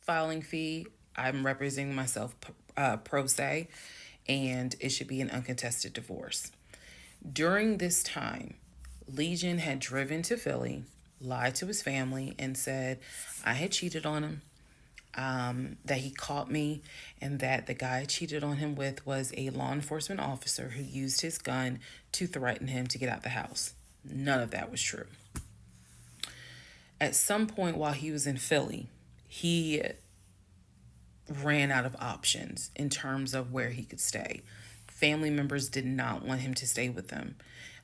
filing fee. I'm representing myself pro se, and it should be an uncontested divorce. During this time, Legion had driven to Philly, lied to his family, and said I had cheated on him, that he caught me, and that the guy I cheated on him with was a law enforcement officer who used his gun to threaten him to get out the house. None of that was true. At some point while he was in Philly, he ran out of options in terms of where he could stay. Family members did not want him to stay with them.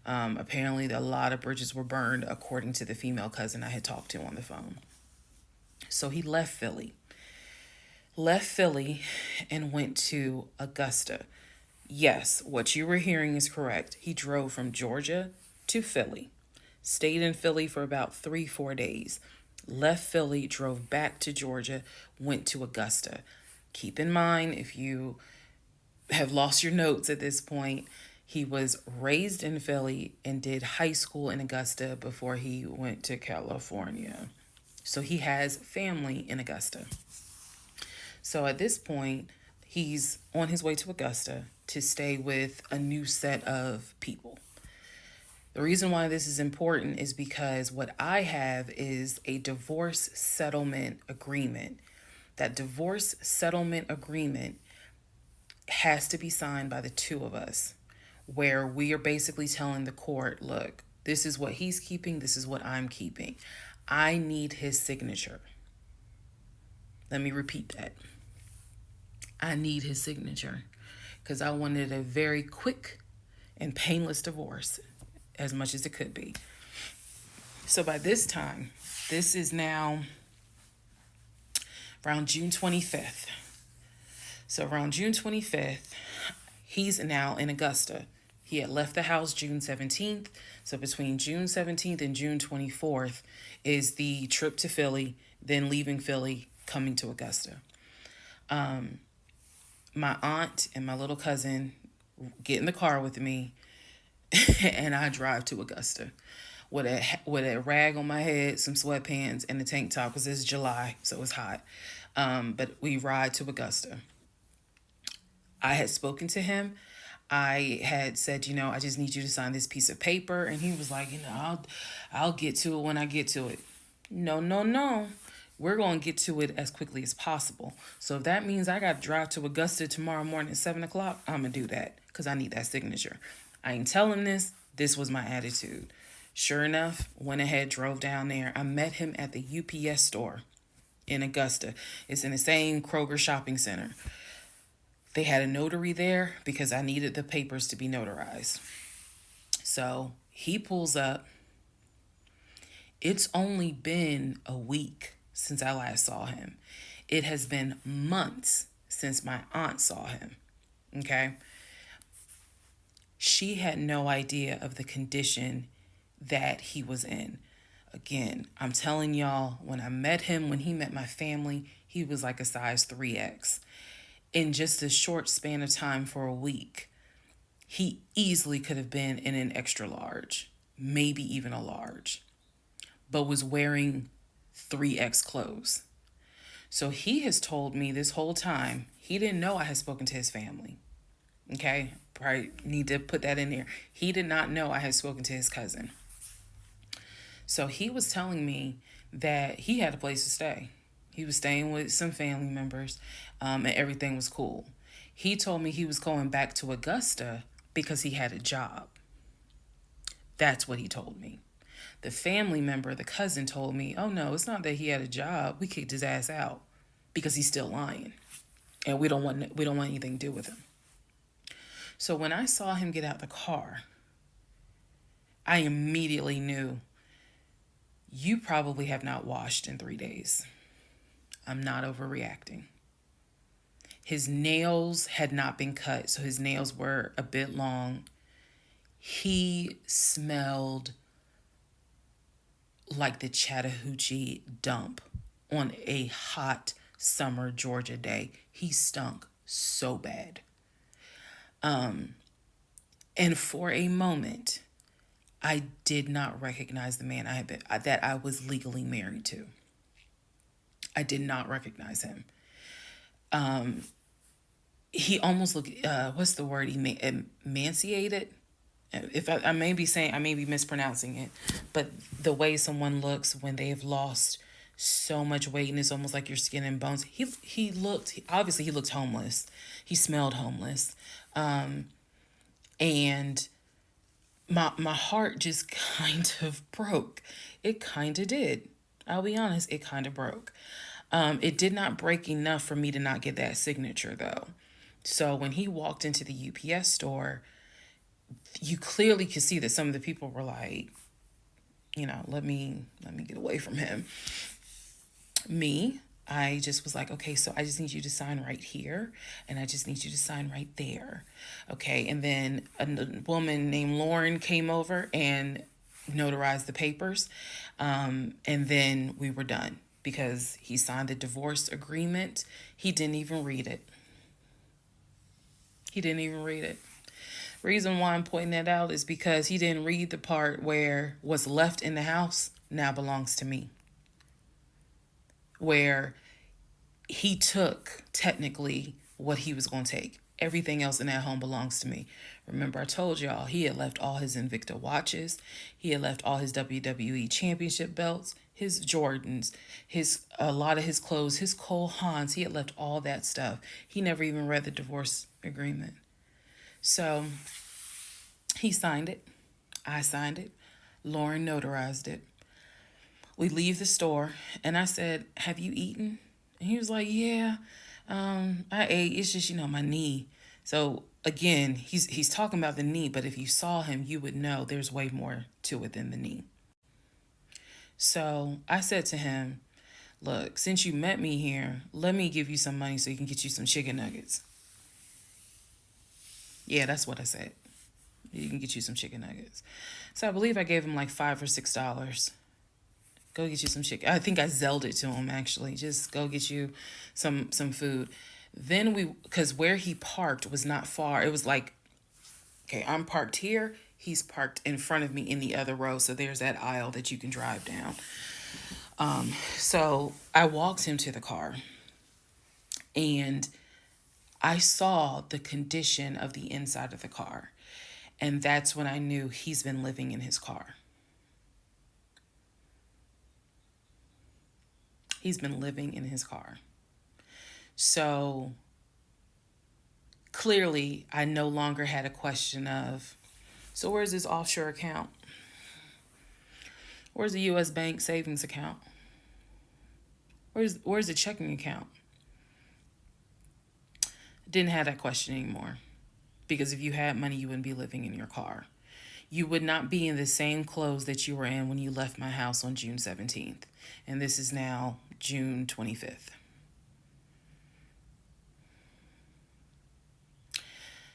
Apparently, a lot of bridges were burned, according to the female cousin I had talked to on the phone. So he left Philly and went to Augusta. Yes, what you were hearing is correct. He drove from Georgia to Philly, stayed in Philly for about 3, 4 days, left Philly, drove back to Georgia, went to Augusta. Keep in mind, if you have lost your notes at this point, he was raised in Philly and did high school in Augusta before he went to California. So he has family in Augusta. So at this point, he's on his way to Augusta to stay with a new set of people. The reason why this is important is because what I have is a divorce settlement agreement. That divorce settlement agreement has to be signed by the two of us, where we are basically telling the court, look, this is what he's keeping, this is what I'm keeping. I need his signature. Let me repeat that. I need his signature because I wanted a very quick and painless divorce, as much as it could be. So by this time, this is now around June 25th. So around June 25th, he's now in Augusta. He had left the house June 17th. So between June 17th and June 24th is the trip to Philly, then leaving Philly, coming to Augusta. My aunt and my little cousin get in the car with me, and I drive to Augusta with a rag on my head, some sweatpants, and a tank top because it's July, so it's hot. But we ride to Augusta. I had spoken to him. I had said, I just need you to sign this piece of paper, and he was like, I'll get to it when I get to it. No, no, no. We're going to get to it as quickly as possible. So if that means I got to drive to Augusta tomorrow morning at 7 o'clock, I'm going to do that because I need that signature. I ain't tell him this. This was my attitude. Sure enough, went ahead, drove down there. I met him at the UPS store in Augusta. It's in the same Kroger shopping center. They had a notary there because I needed the papers to be notarized. So he pulls up. It's only been a week since I last saw him. It has been months since my aunt saw him. Okay? She had no idea of the condition that he was in. Again, I'm telling y'all, when I met him, when he met my family, he was like a size 3X. In just a short span of time for a week, he easily could have been in an extra large, maybe even a large, but was wearing 3X clothes. So he has told me this whole time, he didn't know I had spoken to his family. Okay? Probably need to put that in there. He did not know I had spoken to his cousin. So he was telling me that he had a place to stay. He was staying with some family members, and everything was cool. He told me he was going back to Augusta because he had a job. That's what he told me. The family member, the cousin, told me, oh no, it's not that he had a job. We kicked his ass out because he's still lying. And we don't want anything to do with him. So when I saw him get out the car, I immediately knew, you probably have not washed in 3 days. I'm not overreacting. His nails had not been cut, so his nails were a bit long. He smelled like the Chattahoochee dump on a hot summer Georgia day. He stunk so bad. And for a moment, I did not recognize the man that I was legally married to. I did not recognize him. He almost looked, what's the word? Emaciated. If I may be saying, I may be mispronouncing it, but the way someone looks when they have lost so much weight and it's almost like your skin and bones. He looked, obviously he looked homeless. He smelled homeless. And my heart just kind of broke. It kind of did. I'll be honest, it kind of broke. It did not break enough for me to not get that signature though. So when he walked into the UPS store, you clearly could see that some of the people were like, let me get away from him. Me, I just was like, okay, so I just need you to sign right here, and I just need you to sign right there. Okay, and then a woman named Lauren came over and notarized the papers, and then we were done because he signed the divorce agreement. He didn't even read it. Reason why I'm pointing that out is because he didn't read the part where what's left in the house now belongs to me. Where he took technically what he was going to take. Everything else in that home belongs to me. Remember, I told y'all he had left all his Invicta watches. He had left all his WWE championship belts, his Jordans, a lot of his clothes, his Cole Haans. He had left all that stuff. He never even read the divorce agreement. So he signed it. I signed it. Lauren notarized it. We leave the store and I said, have you eaten? And he was like, yeah, I ate. It's just, my knee. So again, he's talking about the knee, but if you saw him, you would know there's way more to it than the knee. So I said to him, look, since you met me here, let me give you some money so you can get you some chicken nuggets. Yeah, that's what I said. You can get you some chicken nuggets. So I believe I gave him like $5 or $6. Go get you some chicken. I think I Zelled it to him, actually. Just go get you some food. Then because where he parked was not far. It was like, okay, I'm parked here. He's parked in front of me in the other row. So there's that aisle that you can drive down. So I walked him to the car. And I saw the condition of the inside of the car. And that's when I knew he's been living in his car. He's been living in his car. So clearly, I no longer had a question of, so where's this offshore account? Where's the U.S. bank savings account? Where's the checking account? Didn't have that question anymore. Because if you had money, you wouldn't be living in your car. You would not be in the same clothes that you were in when you left my house on June 17th. And this is now June 25th.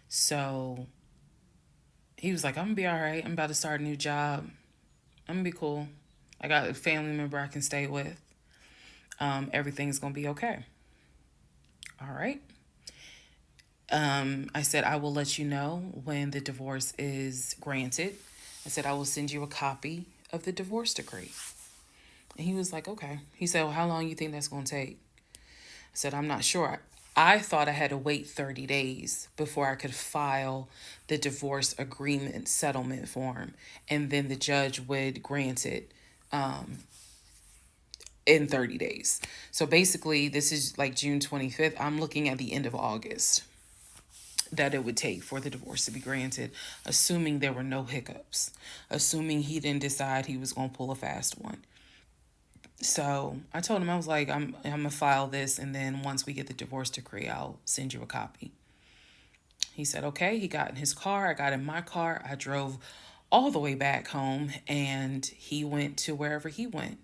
So he was like, I'm going to be all right. I'm about to start a new job. I'm going to be cool. I got a family member I can stay with. Everything's going to be okay. All right. I said, I will let you know when the divorce is granted. I said, I will send you a copy of the divorce decree. And he was like, okay. He said, well, how long you think that's going to take? I said, I'm not sure. I thought I had to wait 30 days before I could file the divorce agreement settlement form. And then the judge would grant it in 30 days. So basically, this is like June 25th. I'm looking at the end of August that it would take for the divorce to be granted, assuming there were no hiccups, assuming he didn't decide he was going to pull a fast one. So I told him, I was like, I'm going to file this, and then once we get the divorce decree, I'll send you a copy. He said, okay. He got in his car. I got in my car. I drove all the way back home, and he went to wherever he went.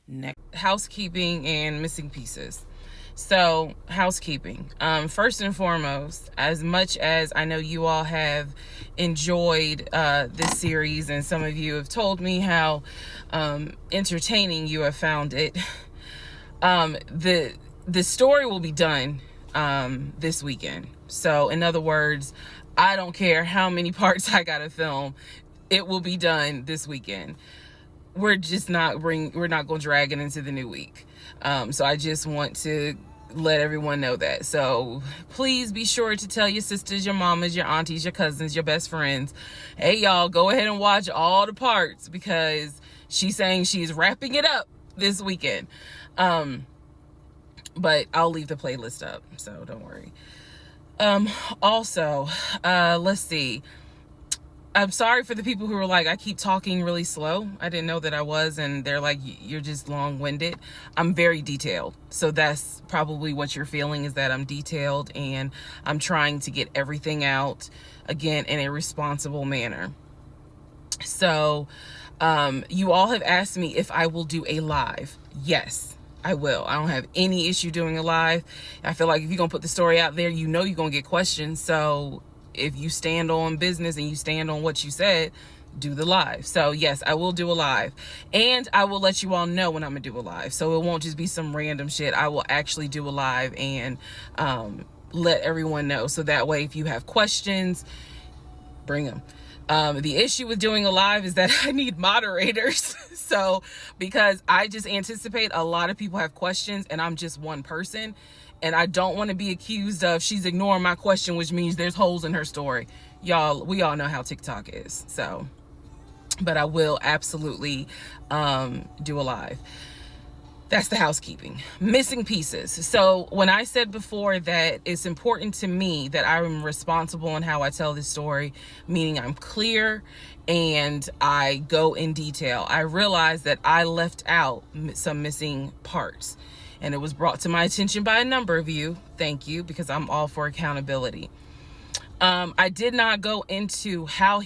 Next, housekeeping and missing pieces. So housekeeping, first and foremost, as much as I know you all have enjoyed this series, and some of you have told me how entertaining you have found it, the story will be done this weekend. So in other words, I don't care how many parts I gotta film, it will be done this weekend. We're not going to drag it into the new week. So I just want to let everyone know that. So please be sure to tell your sisters, your mamas, your aunties, your cousins, your best friends, hey y'all, go ahead and watch all the parts, because she's saying she's wrapping it up this weekend. But I'll leave the playlist up, so don't worry. Also, let's see. I'm sorry for the people who were like, I keep talking really slow. I didn't know that I was, and they're like, you're just long-winded. I'm very detailed. So that's probably what you're feeling, is that I'm detailed and I'm trying to get everything out, again, in a responsible manner. So, you all have asked me if I will do a live. Yes, I will. I don't have any issue doing a live. I feel like if you're going to put the story out there, you know you're going to get questions. So if you stand on business and you stand on what you said, do the live. So yes, I will do a live, and I will let you all know when I'm gonna do a live. So it won't just be some random shit. I will actually do a live and let everyone know. So that way, if you have questions, bring them. The issue with doing a live is that I need moderators. So because I just anticipate a lot of people have questions and I'm just one person, and I don't want to be accused of she's ignoring my question, which means there's holes in her story. Y'all, we all know how TikTok is. So, but I will absolutely do a live. That's the housekeeping. Missing pieces. So when I said before that it's important to me that I'm responsible in how I tell this story, meaning I'm clear and I go in detail, I realized that I left out some missing parts. And it was brought to my attention by a number of you. Thank you, because I'm all for accountability. I did not go into how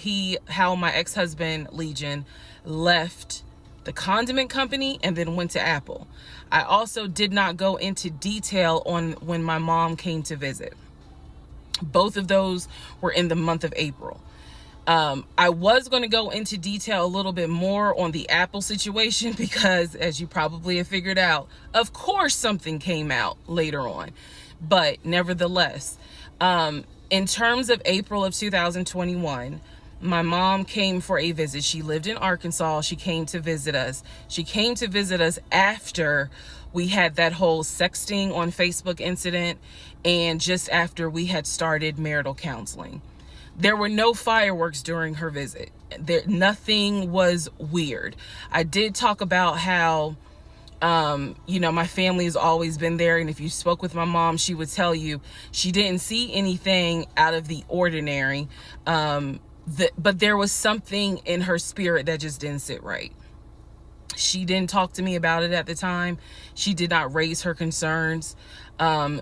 my ex-husband, Legion, left the condiment company and then went to Apple. I also did not go into detail on when my mom came to visit. Both of those were in the month of April. I was going to go into detail a little bit more on the Apple situation because, as you probably have figured out, of course something came out later on. But nevertheless, in terms of April of 2021, my mom came for a visit. She lived in Arkansas. She came to visit us. She came to visit us after we had that whole sexting on Facebook incident, and just after we had started marital counseling. There were no fireworks during her visit. Nothing was weird. I did talk about how, my family has always been there. And if you spoke with my mom, she would tell you she didn't see anything out of the ordinary. But there was something in her spirit that just didn't sit right. She didn't talk to me about it at the time. She did not raise her concerns.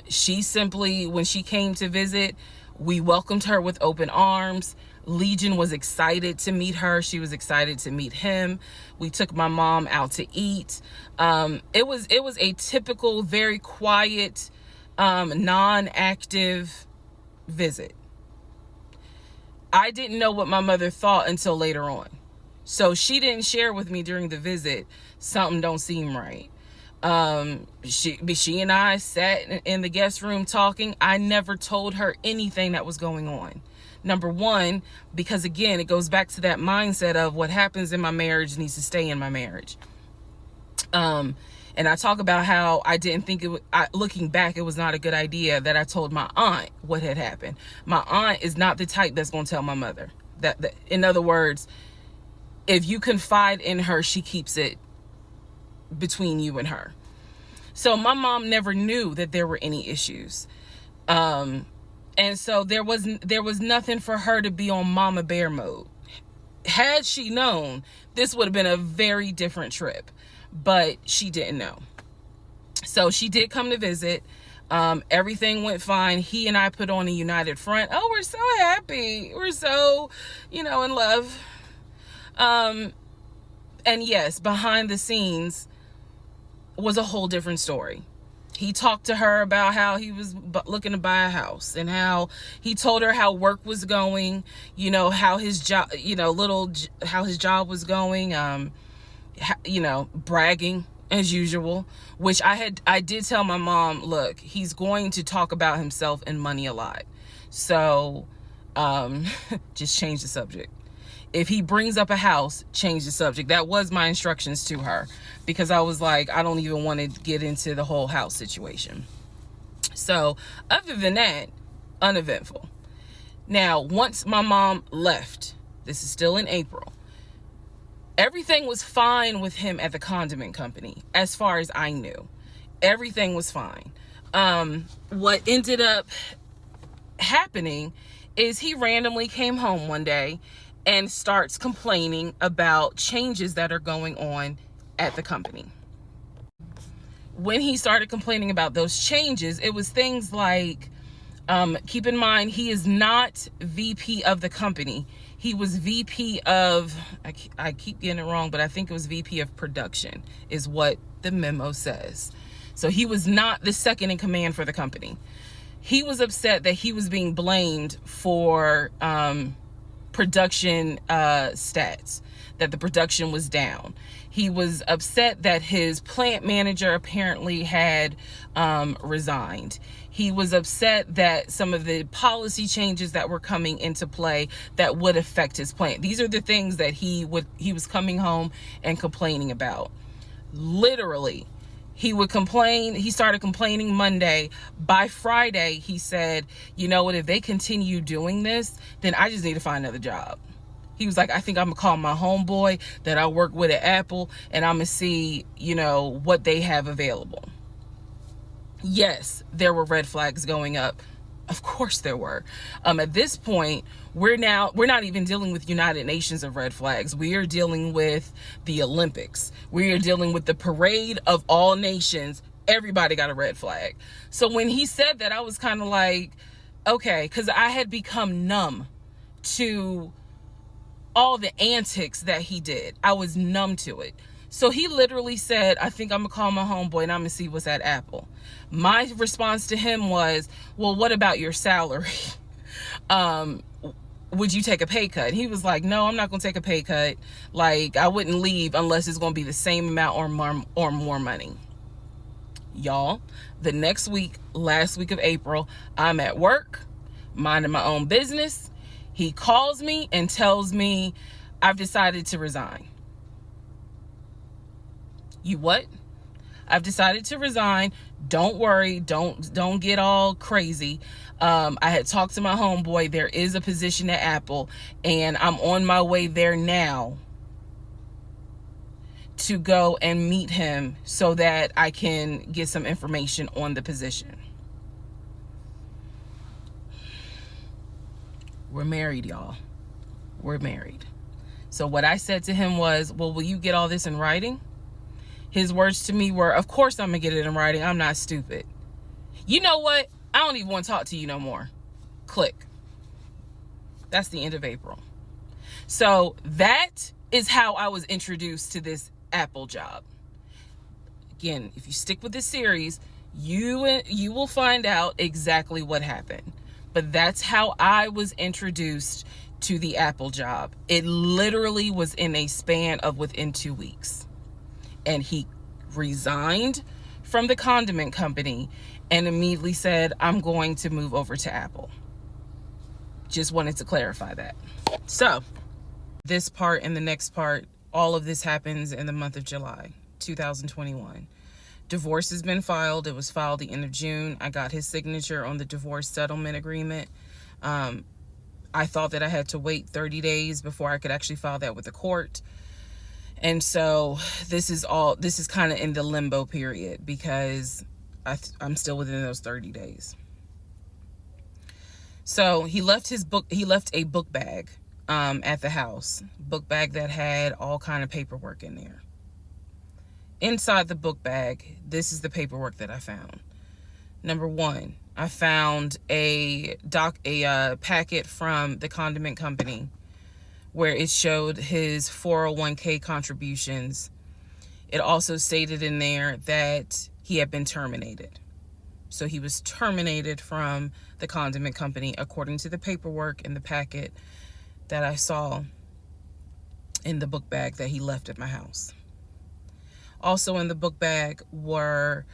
She simply, when she came to visit, we welcomed her with open arms. Legion was excited to meet her. She was excited to meet him. We took my mom out to eat. It was a typical, very quiet, non-active visit. I didn't know what my mother thought until later on. So she didn't share with me during the visit, something don't seem right. She and I sat in the guest room talking. I never told her anything that was going on. Number one, because again, it goes back to that mindset of what happens in my marriage needs to stay in my marriage. And I talk about how I didn't think looking back, it was not a good idea that I told my aunt what had happened. My aunt is not the type that's going to tell my mother. That in other words, if you confide in her, she keeps it between you and her. So my mom never knew that there were any issues. And so there was nothing for her to be on mama bear mode. Had she known, this would have been a very different trip, but she didn't know. So she did come to visit. Everything went fine. He and I put on a united front. Oh, we're so happy. We're so, in love. And yes, behind the scenes was a whole different story. He talked to her about how he was looking to buy a house and how he told her how work was going, how his job, how his job was going, bragging as usual, which I did tell my mom, look, he's going to talk about himself and money a lot. So, just change the subject. if he brings up a house, change the subject. That was my instructions to her, because I was like, I don't even want to get into the whole house situation. So other than that, uneventful. Now, once my mom left, this is still in April, everything was fine with him at the condiment company. As far as I knew, everything was fine. What ended up happening is he randomly came home one day and starts complaining about changes that are going on at the company. When he started complaining about those changes, it was things like, keep in mind, he is not VP of the company. He was VP of, I keep getting it wrong, but I think it was VP of production is what the memo says. So he was not the second in command for the company. He was upset that he was being blamed for production stats, that the production was down. He was upset that his plant manager apparently had resigned. He was upset that some of the policy changes that were coming into play that would affect his plant. These are the things that he was coming home and complaining about. Literally, he would complain. He started complaining Monday. By Friday, he said, you know what, if they continue doing this, then I just need to find another job. He was like, I think I'm gonna call my homeboy that I work with at Apple, and I'm gonna see, what they have available. Yes, there were red flags going up. Of course there were. At this point, we're not even dealing with United Nations of red flags. We are dealing with the Olympics. We are dealing with the parade of all nations. Everybody got a red flag. So when he said that, I was kind of like, okay, because I had become numb to all the antics that he did. I was numb to it. So he literally said, I think I'm gonna call my homeboy and I'm gonna see what's at Apple. My response to him was, well, what about your salary? Would you take a pay cut? He was like, no, I'm not gonna take a pay cut. Like, I wouldn't leave unless it's gonna be the same amount or more money. Y'all, the next week, last week of April, I'm at work, minding my own business. He calls me and tells me, I've decided to resign. You what? I've decided to resign. Don't worry. Don't get all crazy. I had talked to my homeboy. There is a position at Apple, and I'm on my way there now to go and meet him so that I can get some information on the position. We're married, y'all. We're married. So what I said to him was, well, will you get all this in writing? His words to me were, of course I'm gonna get it in writing. I'm not stupid. You know what? I don't even want to talk to you no more. Click. That's the end of April. So that is how I was introduced to this Apple job. Again, if you stick with this series, you will find out exactly what happened. But that's how I was introduced to the Apple job. It literally was in a span of within 2 weeks. And he resigned from the condiment company and immediately said, I'm going to move over to Apple. Just wanted to clarify that. So this part and the next part, all of this happens in the month of July, 2021. Divorce has been filed. It was filed the end of June. I got his signature on the divorce settlement agreement. I thought that I had to wait 30 days before I could actually file that with the court. And so this is kind of in the limbo period because I'm still within those 30 days. So he left a book bag at the house, book bag that had all kind of paperwork in there. Inside the book bag, this is the paperwork that I found. Number one, I found a packet from the condiment company where it showed his 401k contributions. It also stated in there that he had been terminated. So he was terminated from the condiment company according to the paperwork in the packet that I saw in the book bag that he left at my house. Also in the book bag were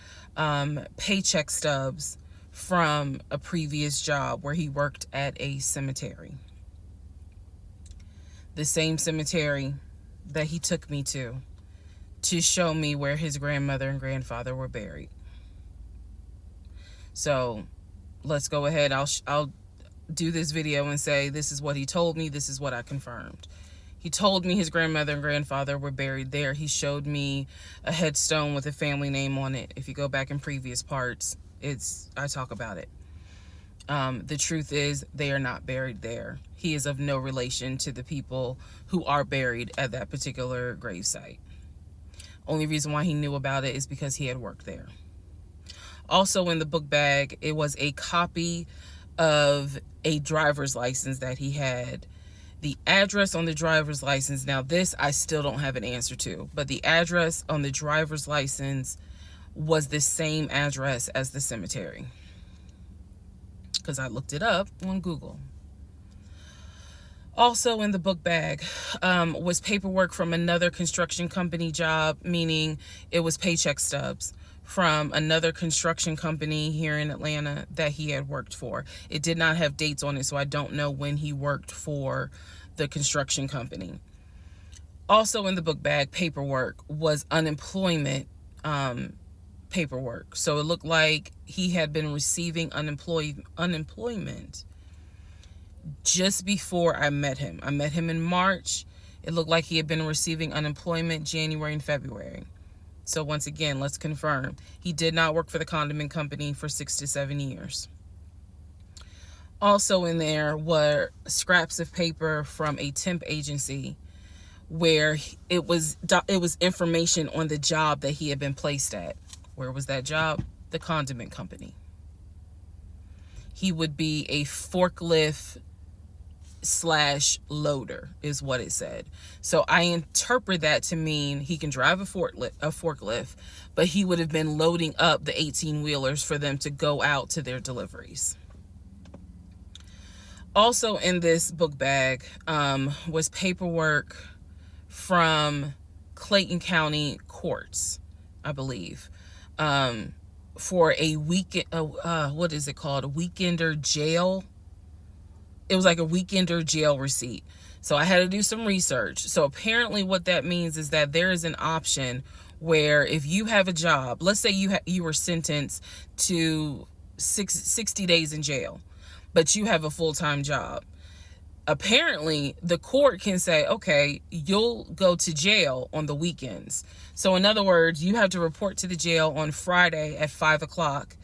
paycheck stubs from a previous job where he worked at a cemetery. the same cemetery that he took me to show me where his grandmother and grandfather were buried. So let's go ahead. I'll do this video and say this is what he told me. This is what I confirmed. He told me his grandmother and grandfather were buried there. He showed me a headstone with a family name on it. If you go back in previous parts, I talk about it. The truth is they are not buried there. He is of no relation to the people who are buried at that particular gravesite. Only reason why he knew about it is because he had worked there. Also in the book bag, it was a copy of a driver's license that he had. The address on the driver's license, now this I still don't have an answer to, but the address on the driver's license was the same address as the cemetery, because I looked it up on Google. Also in the book bag was paperwork from another construction company job, meaning it was paycheck stubs from another construction company here in Atlanta that he had worked for. It did not have dates on it, so I don't know when he worked for the construction company. Also in the book bag paperwork was unemployment paperwork. So it looked like he had been receiving unemployment just before I met him. I met him in March. It looked like he had been receiving unemployment January and February. So once again, let's confirm. He did not work for the condiment company for 6 to 7 years. Also in there were scraps of paper from a temp agency where it was information on the job that he had been placed at. Where was that job? The condiment company. He would be a forklift / loader is what it said. So I interpret that to mean he can drive a forklift, but he would have been loading up the 18-wheelers for them to go out to their deliveries. Also in this book bag was paperwork from Clayton County courts, I believe, for a weekend, what is it called? A weekender jail. It was like a weekender jail receipt. So I had to do some research. So apparently what that means is that there is an option where if you have a job, let's say you were sentenced to 60 days in jail, but you have a full-time job. Apparently the court can say, okay, you'll go to jail on the weekends. So in other words, you have to report to the jail on Friday at 5 o'clock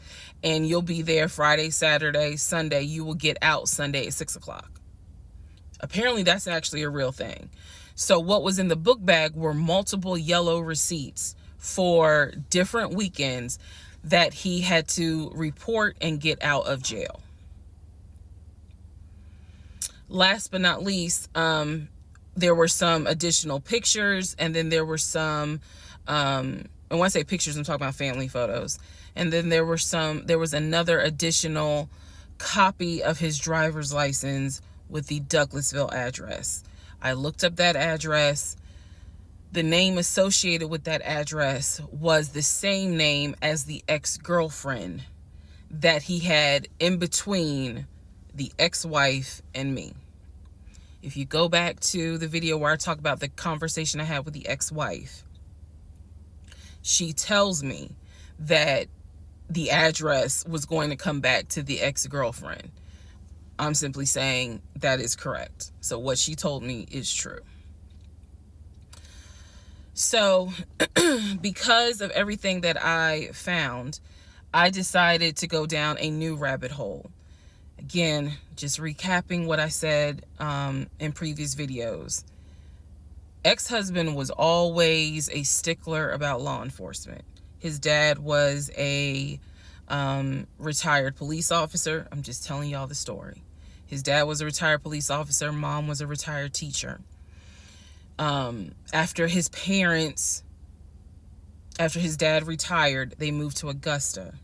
and you'll be there Friday, Saturday, Sunday. You will get out Sunday at 6 o'clock. Apparently that's actually a real thing. So what was in the book bag were multiple yellow receipts for different weekends that he had to report and get out of jail. Last but not least, there were some additional pictures, and then there were some, and when I say pictures, I'm talking about family photos. And then there was another additional copy of his driver's license with the Douglasville address. I looked up that address. The name associated with that address was the same name as the ex-girlfriend that he had in between the ex-wife and me. If you go back to the video where I talk about the conversation I had with the ex-wife, she tells me that the address was going to come back to the ex-girlfriend. I'm simply saying that is correct. So what she told me is true. So because of everything that I found, I decided to go down a new rabbit hole. Again, just recapping what I said in previous videos. Ex-husband was always a stickler about law enforcement. His dad was a retired police officer. I'm just telling y'all the story. His dad was a retired police officer. Mom was a retired teacher. After his dad retired, they moved to Augusta,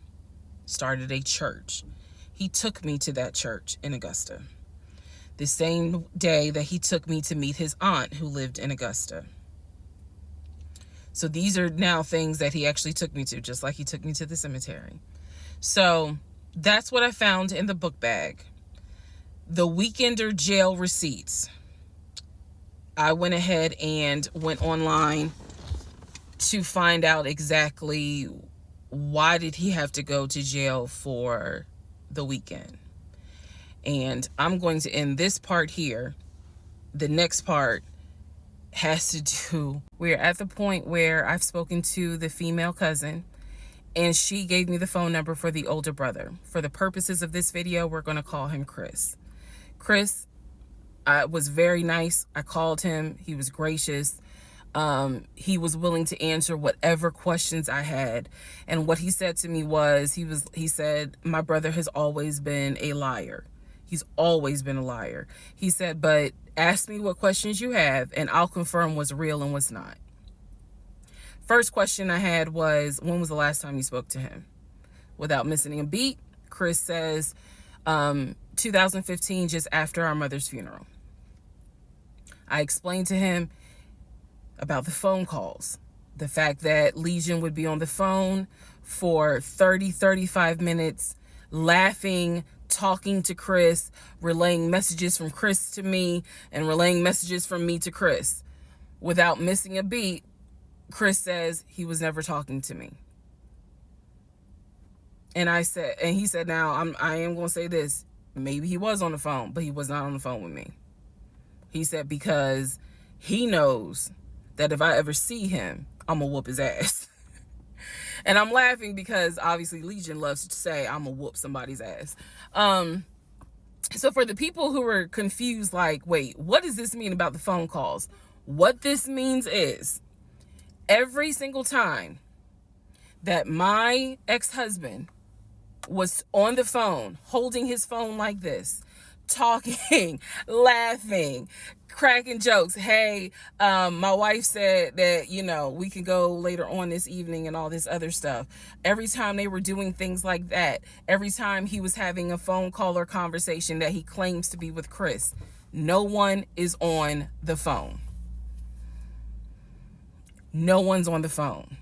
started a church. He took me to that church in Augusta. The same day that he took me to meet his aunt who lived in Augusta. So these are now things that he actually took me to, just like he took me to the cemetery. So that's what I found in the book bag. The weekender jail receipts. I went ahead and went online to find out exactly why did he have to go to jail for the weekend. And I'm going to end this part here. The next part has to do, we're at the point where I've spoken to the female cousin, and she gave me the phone number for the older brother. For the purposes of this video, we're going to call him Chris. Chris was very nice. I called him. He was gracious. He was willing to answer whatever questions I had. And what he said to me was, he said, my brother has always been a liar. He's always been a liar. He said, but ask me what questions you have and I'll confirm what's real and what's not. First question I had was, when was the last time you spoke to him? Without missing a beat, Chris says, 2015, just after our mother's funeral. I explained to him about the phone calls, the fact that Legion would be on the phone for 35 minutes, laughing, talking to Chris, relaying messages from Chris to me, and relaying messages from me to Chris. Without missing a beat, Chris says he was never talking to me. And he said, now I am going to say this. Maybe he was on the phone, but he was not on the phone with me. He said, because he knows that if I ever see him, I'm going to whoop his ass. And I'm laughing because obviously Legion loves to say I'm going to whoop somebody's ass. So for the people who are confused, like, wait, what does this mean about the phone calls? What this means is, every single time that my ex-husband was on the phone, holding his phone like this, talking, laughing, cracking jokes. Hey, my wife said that, we can go later on this evening and all this other stuff. Every time they were doing things like that, every time he was having a phone call or conversation that he claims to be with Chris, no one is on the phone. No one's on the phone.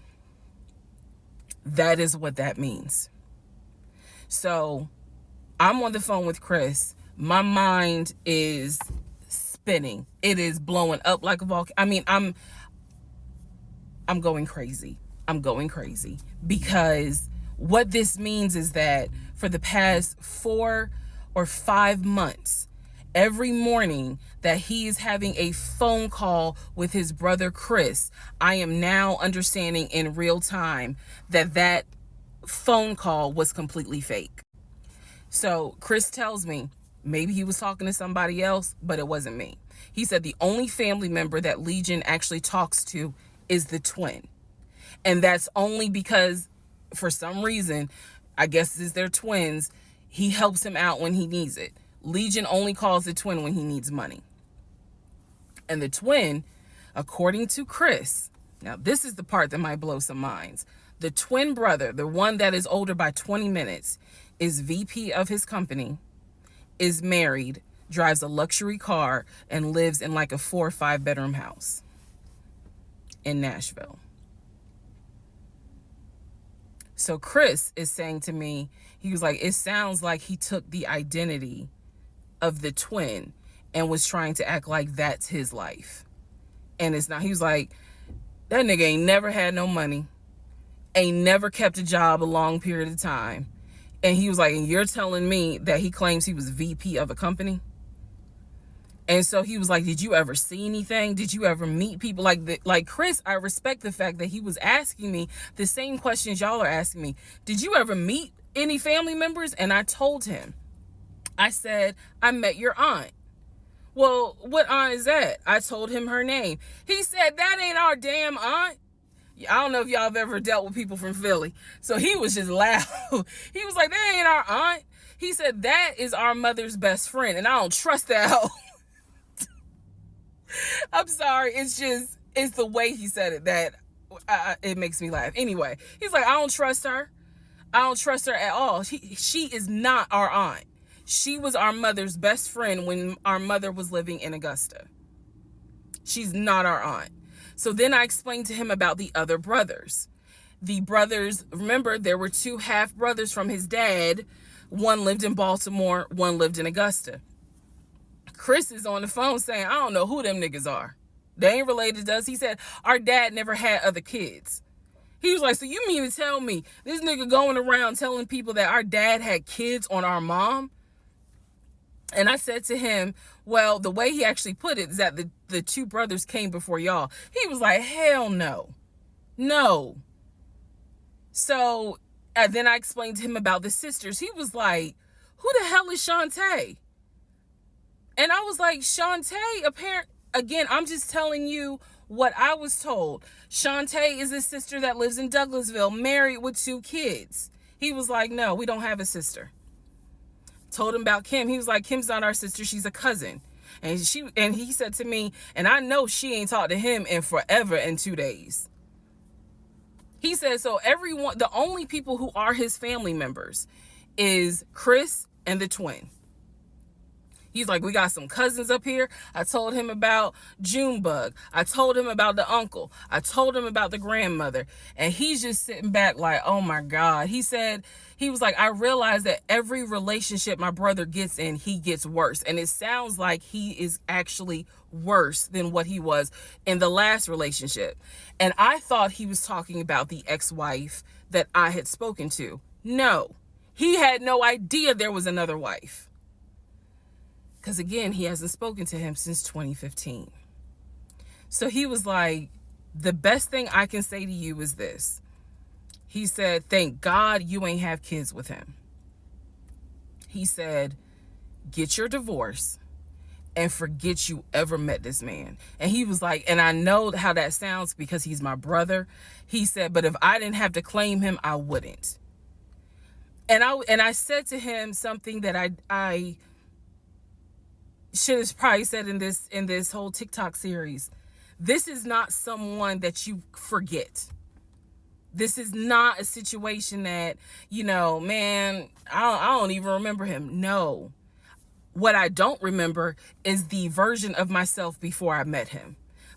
That is what that means. So I'm on the phone with Chris. My mind is spinning. It is blowing up like a volcano. I mean, I'm going crazy. I'm going crazy because what this means is that for the past 4 or 5 months, every morning that he is having a phone call with his brother Chris, I am now understanding in real time that phone call was completely fake. So Chris tells me maybe he was talking to somebody else, but it wasn't me. He said the only family member that Legion actually talks to is the twin. And that's only because for some reason, I guess it's their twins, he helps him out when he needs it. Legion only calls the twin when he needs money. And the twin, according to Chris, now this is the part that might blow some minds. The twin brother, the one that is older by 20 minutes, is VP of his company, is married, drives a luxury car, and lives in like a 4 or 5 bedroom house in Nashville. So Chris is saying to me, he was like, it sounds like he took the identity of the twin and was trying to act like that's his life. And it's not. He was like, that nigga ain't never had no money, ain't never kept a job a long period of time. And he was like, and you're telling me that he claims he was VP of a company? And so he was like, did you ever see anything? Did you ever meet people like Chris? I respect the fact that he was asking me the same questions y'all are asking me. Did you ever meet any family members? And I told him, I said, I met your aunt. Well, what aunt is that? I told him her name. He said, that ain't our damn aunt. I don't know if y'all have ever dealt with people from Philly. So he was just loud. He was like, that ain't our aunt. He said, that is our mother's best friend. And I don't trust that hoe. I'm sorry. It's the way he said it that it makes me laugh. Anyway, he's like, I don't trust her. I don't trust her at all. She is not our aunt. She was our mother's best friend when our mother was living in Augusta. She's not our aunt. So then I explained to him about the other brothers. The brothers, remember, there were 2 half brothers from his dad. One lived in Baltimore, one lived in Augusta. Chris is on the phone saying, I don't know who them niggas are. They ain't related to us. He said, our dad never had other kids. He was like, so you mean to tell me this nigga going around telling people that our dad had kids on our mom? And I said to him, well, the way he actually put it is that the two brothers came before y'all. He was like, hell no. No. So then I explained to him about the sisters. He was like, who the hell is Shantae? And I was like, Shantae, again, I'm just telling you what I was told. Shantae is a sister that lives in Douglasville, married with 2 kids. He was like, no, we don't have a sister. Told him about Kim. He was like, Kim's not our sister, she's a cousin. And he said to me, and I know she ain't talked to him in forever in 2 days. He said, so everyone, the only people who are his family members is Chris and the twin. He's like, we got some cousins up here. I told him about Junebug. I told him about the uncle. I told him about the grandmother. And he's just sitting back like, oh my God. He was like, I realize that every relationship my brother gets in, he gets worse. And it sounds like he is actually worse than what he was in the last relationship. And I thought he was talking about the ex-wife that I had spoken to. No, he had no idea there was another wife. Because again, he hasn't spoken to him since 2015. So he was like, the best thing I can say to you is this. He said, thank God you ain't have kids with him. He said, get your divorce and forget you ever met this man. And he was like, and I know how that sounds because he's my brother. He said, but if I didn't have to claim him, I wouldn't. And I said to him something that I should have probably said in this whole TikTok series. This is not someone that you forget. This is not a situation that, man, I don't even remember him. No. What I don't remember is the version of myself before I met him,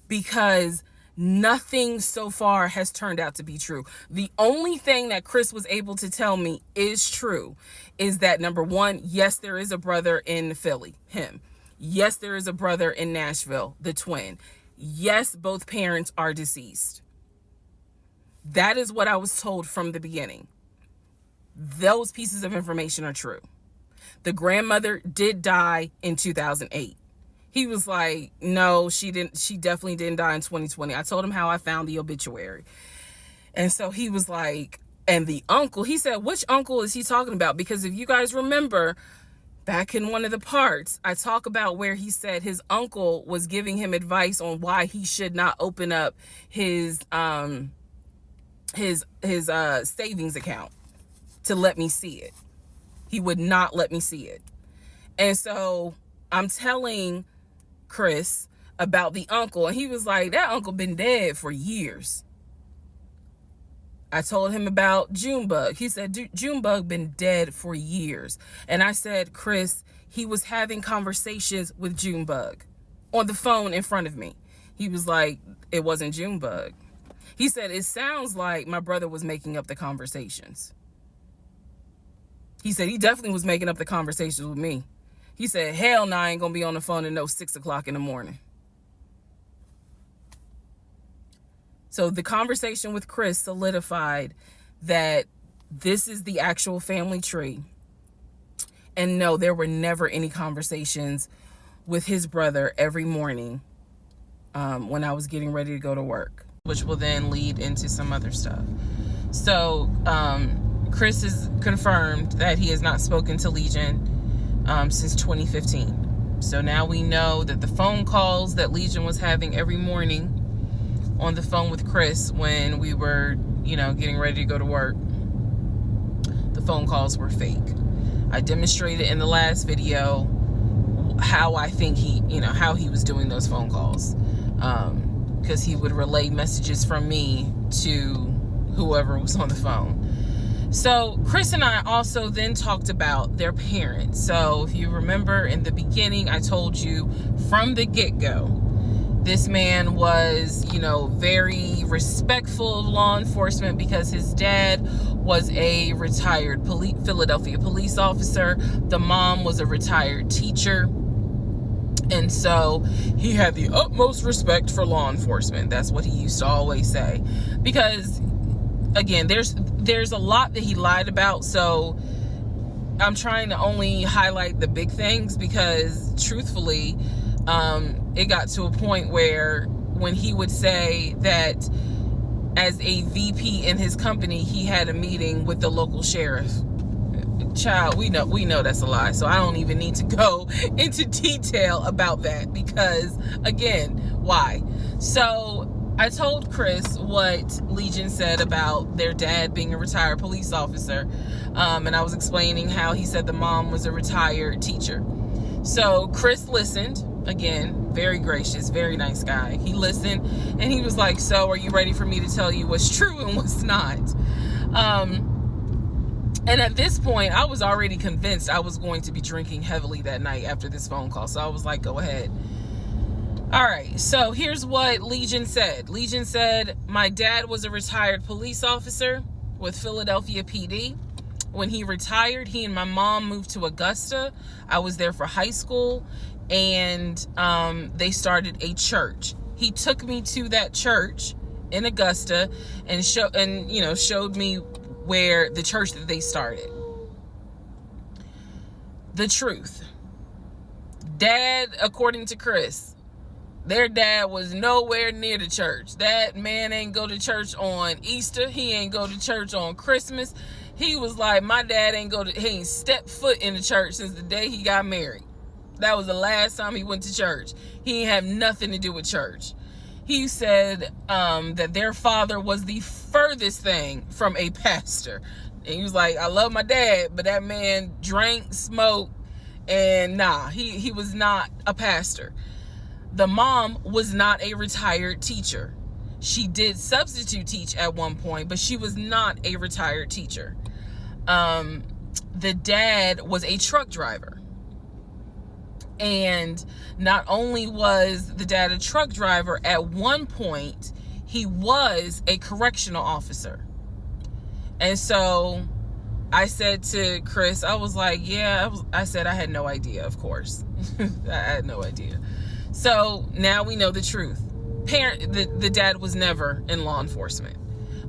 because nothing so far has turned out to be true. The only thing that Chris was able to tell me is true is that, number one, yes, there is a brother in Philly, him. Yes, there is a brother in Nashville, the twin. Yes, both parents are deceased. That is what I was told from the beginning. Those pieces of information are true. The grandmother did die in 2008. He was like, no, she didn't. She definitely didn't die in 2020. I told him how I found the obituary. And so he was like, and the uncle, he said, which uncle is he talking about? Because if you guys remember, back in one of the parts, I talk about where he said his uncle was giving him advice on why he should not open up his savings account to let me see it. He would not let me see it. And so I'm telling Chris about the uncle, and he was like, that uncle been dead for years. I told him about Junebug. He said, Junebug been dead for years. And I said, Chris, he was having conversations with Junebug on the phone in front of me. He was like, it wasn't Junebug. He said, it sounds like my brother was making up the conversations. He said, he definitely was making up the conversations with me. He said, hell no, I ain't gonna be on the phone at no 6 o'clock in the morning. So the conversation with Chris solidified that this is the actual family tree. And no, there were never any conversations with his brother every morning when I was getting ready to go to work, which will then lead into some other stuff. So Chris has confirmed that he has not spoken to Legion since 2015. So now we know that the phone calls that Legion was having every morning on the phone with Chris when we were, getting ready to go to work, the phone calls were fake. I demonstrated in the last video how I think how he was doing those phone calls. Because he would relay messages from me to whoever was on the phone. So Chris and I also then talked about their parents. So if you remember in the beginning, I told you from the get-go, this man was, very respectful of law enforcement because his dad was a retired Philadelphia police officer. The mom was a retired teacher. And so he had the utmost respect for law enforcement. That's what he used to always say. Because, again, there's a lot that he lied about. So I'm trying to only highlight the big things because, truthfully, it got to a point where when he would say that as a VP in his company, he had a meeting with the local sheriff. Child, we know that's a lie, so I don't even need to go into detail about that because, again, why? So I told Chris what Legion said about their dad being a retired police officer, and I was explaining how he said the mom was a retired teacher. So Chris listened. Again, very gracious, very nice guy. He listened, and he was like, so are you ready for me to tell you what's true and what's not? And at this point, I was already convinced I was going to be drinking heavily that night after this phone call. So I was like, go ahead. All right. So here's what Legion said. Legion said, my dad was a retired police officer with Philadelphia PD. When he retired, he and my mom moved to Augusta. I was there for high school, and they started a church. He took me to that church in Augusta and showed me where the church that they started. The truth. Dad, according to Chris, their dad was nowhere near the church. That man ain't go to church on Easter. He ain't go to church on Christmas. He was like, my dad he ain't stepped foot in the church since the day he got married. That was the last time he went to church. He ain't have nothing to do with church. He said that their father was the furthest thing from a pastor. And he was like, I love my dad, but that man drank, smoked, and he was not a pastor. The mom was not a retired teacher. She did substitute teach at one point, but she was not a retired teacher. The dad was a truck driver. And not only was the dad a truck driver, at one point, he was a correctional officer. And so I said to Chris, I was like, I said I had no idea, of course. I had no idea. So now we know the truth. The dad was never in law enforcement.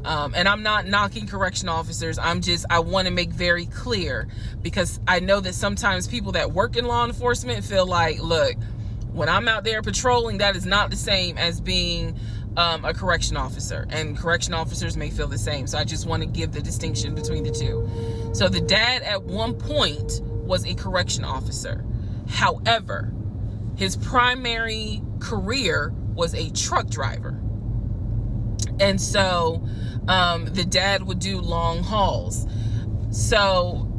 And I'm not knocking correctional officers. I want to make very clear, because I know that sometimes people that work in law enforcement feel like, look, when I'm out there patrolling, that is not the same as being a correction officer, and correction officers may feel the same. So I just want to give the distinction between the two. So the dad at one point was a correction officer. However, his primary career was a truck driver. And so the dad would do long hauls. So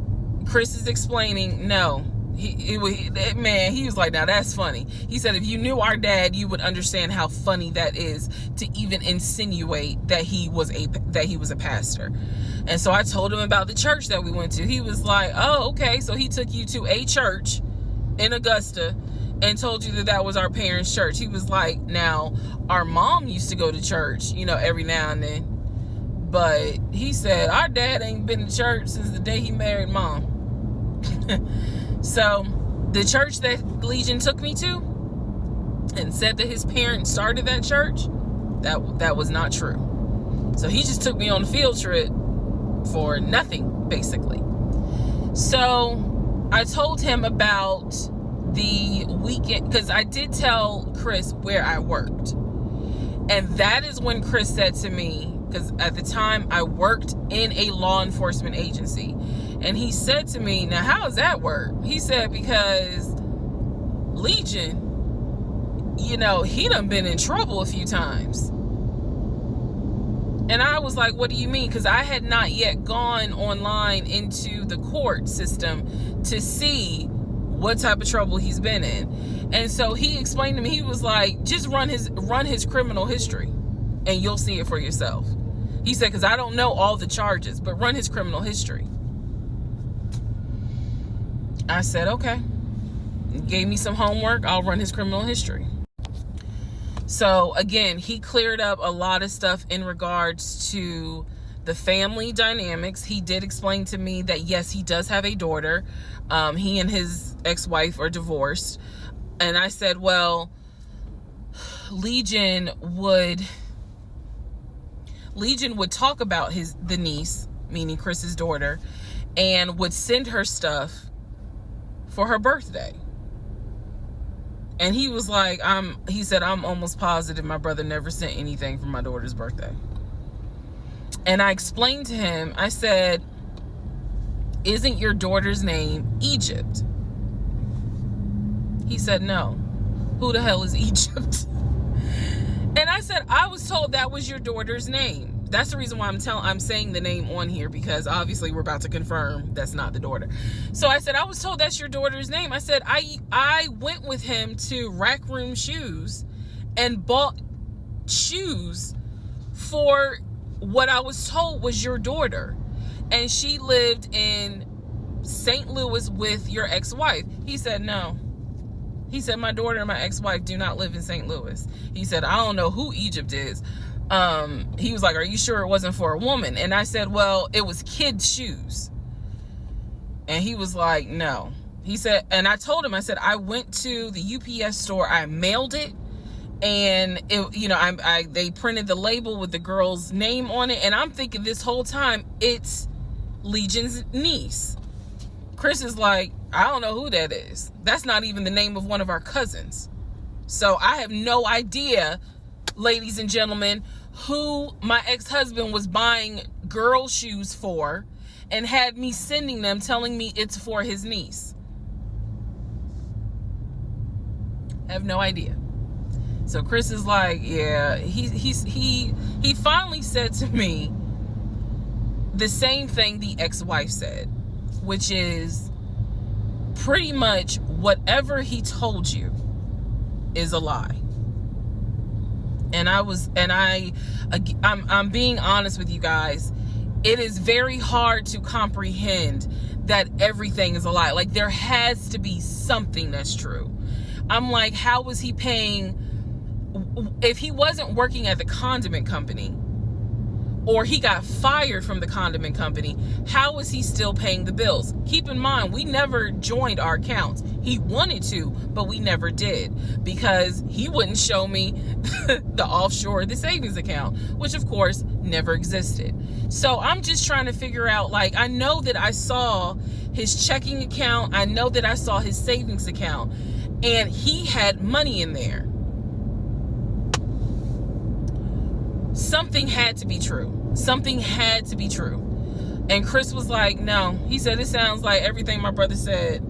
Chris is explaining, no, he was like, now that's funny. He said, if you knew our dad, you would understand how funny that is to even insinuate that he was a pastor. And so I told him about the church that we went to. He was like, oh, okay. So he took you to a church in Augusta and told you that was our parents' church. He was like, now, our mom used to go to church, every now and then. But he said, our dad ain't been to church since the day he married mom. So the church that Legion took me to and said that his parents started that church, that was not true. So he just took me on a field trip for nothing, basically. So I told him about the weekend, because I did tell Chris where I worked. And that is when Chris said to me, because at the time I worked in a law enforcement agency, and he said to me, now how does that work? He said, because Legion, he done been in trouble a few times. And I was like, what do you mean? Because I had not yet gone online into the court system to see what type of trouble he's been in. And so he explained to me, he was like, just run his criminal history and you'll see it for yourself. He said, because I don't know all the charges, but run his criminal history. I said, okay. He gave me some homework. I'll run his criminal history. So again, he cleared up a lot of stuff in regards to the family dynamics. He did explain to me that, yes, he does have a daughter. He and his ex-wife are divorced. And I said, well, Legion would talk about the niece, meaning Chris's daughter, and would send her stuff for her birthday. And he was like, he said, I'm almost positive my brother never sent anything for my daughter's birthday. And I explained to him, I said, isn't your daughter's name Egypt? He said, no. Who the hell is Egypt? And I said, I was told that was your daughter's name. That's the reason why I'm saying the name on here, because obviously we're about to confirm that's not the daughter. So I said, I was told that's your daughter's name. I said, I went with him to Rack Room Shoes and bought shoes for what I was told was your daughter. And she lived in St. Louis with your ex-wife. He said, no. He said, my daughter and my ex-wife do not live in St. Louis. He said, I don't know who Egypt is. He was like, are you sure it wasn't for a woman? And I said, well, it was kids' shoes. And he was like, no. He said, and I told him, I said, I went to the UPS store, I mailed it, and it, you know, they printed the label with the girl's name on it, and I'm thinking this whole time it's Legion's niece. Chris is like, I don't know who that is. That's not even the name of one of our cousins. So I have no idea, ladies and gentlemen, who my ex-husband was buying girl shoes for and had me sending them, telling me it's for his niece. I have no idea. So Chris is like, yeah, he finally said to me the same thing the ex-wife said, which is pretty much whatever he told you is a lie. And I'm being honest with you guys. It is very hard to comprehend that everything is a lie. Like, there has to be something that's true. I'm like, how was he paying? If he wasn't working at the condiment company, or he got fired from the condiment company, how was he still paying the bills? Keep in mind, we never joined our accounts. He wanted to, but we never did, because he wouldn't show me the offshore, the savings account, which of course never existed. So I'm just trying to figure out, like, I know that I saw his checking account, I know that I saw his savings account, and he had money in there. Something had to be true. Something had to be true. And Chris was like, no. He said, it sounds like everything my brother said,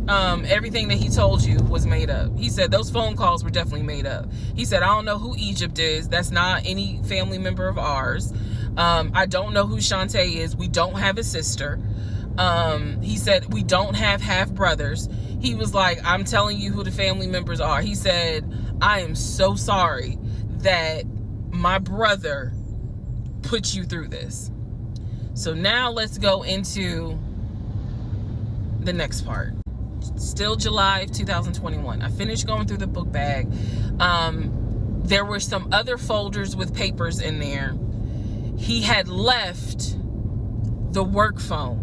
everything that he told you was made up. He said, those phone calls were definitely made up. He said, I don't know who Egypt is. That's not any family member of ours. I don't know who Shantae is. We don't have a sister. He said, we don't have half brothers. He was like, I'm telling you who the family members are. He said, I am so sorry that my brother put you through this. So now let's go into the next part. Still July of 2021. I finished going through the book bag. There were some other folders with papers in there. He had left the work phone.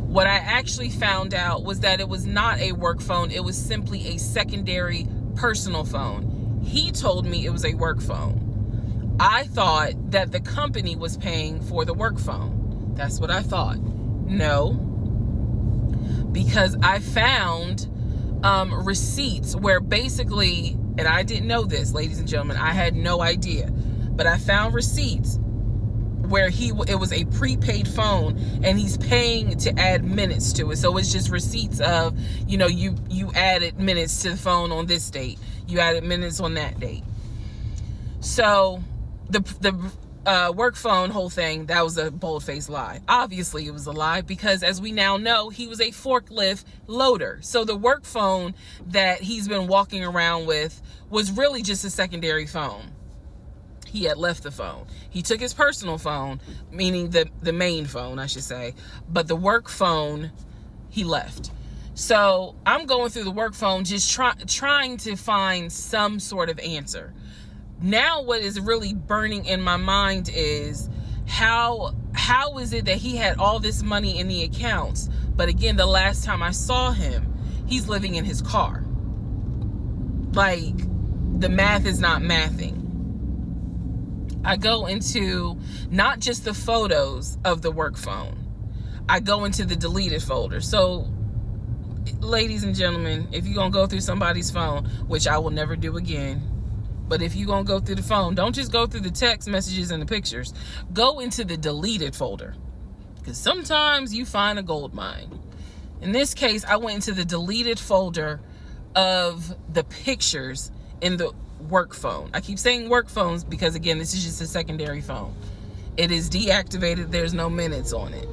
What I actually found out was that it was not a work phone. It was simply a secondary personal phone. He told me it was a work phone. I thought that the company was paying for the work phone. That's what I thought. No, because I found receipts where basically, and I didn't know this, ladies and gentlemen, I had no idea, but I found receipts where it was a prepaid phone and he's paying to add minutes to it. So it's just receipts of, you know, you added minutes to the phone on this date. You added minutes on that date. So the work phone whole thing, that was a bold-faced lie. Obviously it was a lie, because as we now know, he was a forklift loader. So the work phone that he's been walking around with was really just a secondary phone. He had left the phone. He took his personal phone, meaning the main phone, I should say, but the work phone he left. So I'm going through the work phone, just trying to find some sort of answer. Now what is really burning in my mind is how is it that he had all this money in the accounts, but again, the last time I saw him, he's living in his car. Like, the math is not mathing. I go into not just the photos of the work phone. I go into the deleted folder. So, ladies and gentlemen, if you're going to go through somebody's phone, which I will never do again, but if you're going to go through the phone, don't just go through the text messages and the pictures. Go into the deleted folder, because sometimes you find a gold mine. In this case, I went into the deleted folder of the pictures in the work phone. I keep saying work phones because, again, this is just a secondary phone. It is deactivated. There's no minutes on it.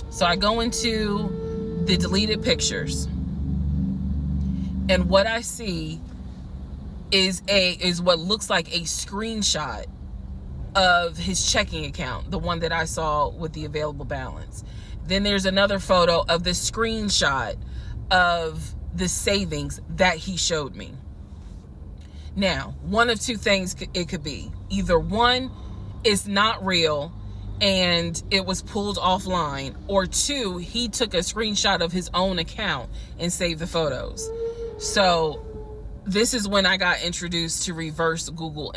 So I go into the deleted pictures, and what I see is what looks like a screenshot of his checking account, the one that I saw with the available balance. Then there's another photo of the screenshot of the savings that he showed me. Now, one of two things it could be. Either one, it's not real and it was pulled offline, or two, he took a screenshot of his own account and saved the photos. So this is when I got introduced to reverse Google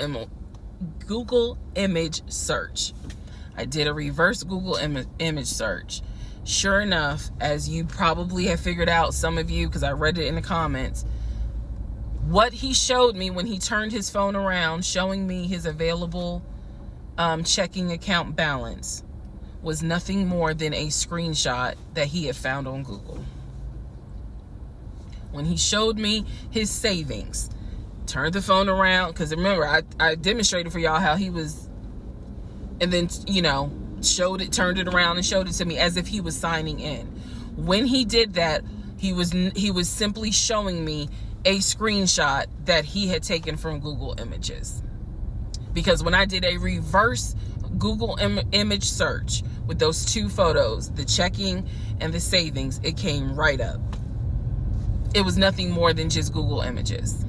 image search. I did a reverse Google image search. Sure enough, as you probably have figured out, some of you, because I read it in the comments, what he showed me when he turned his phone around, showing me his available checking account balance, was nothing more than a screenshot that he had found on Google. When he showed me his savings, turned the phone around, because remember, I demonstrated for y'all how he was, and then, turned it around and showed it to me as if he was signing in. When he did that, he was simply showing me a screenshot that he had taken from Google Images. Because when I did a reverse Google image search with those two photos, the checking and the savings, it came right up. It was nothing more than just Google Images.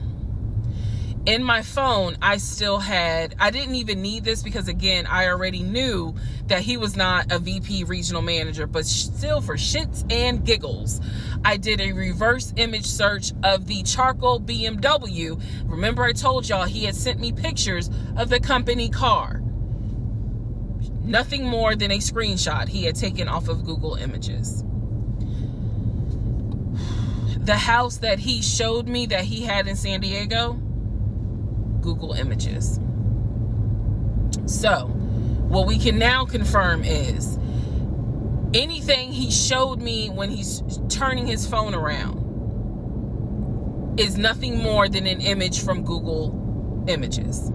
In my phone, I didn't even need this because, again, I already knew that he was not a VP regional manager, but still, for shits and giggles, I did a reverse image search of the charcoal BMW. Remember, I told y'all he had sent me pictures of the company car. Nothing more than a screenshot he had taken off of Google Images. The house that he showed me that he had in San Diego, Google Images. So, what we can now confirm is anything he showed me when he's turning his phone around is nothing more than an image from Google Images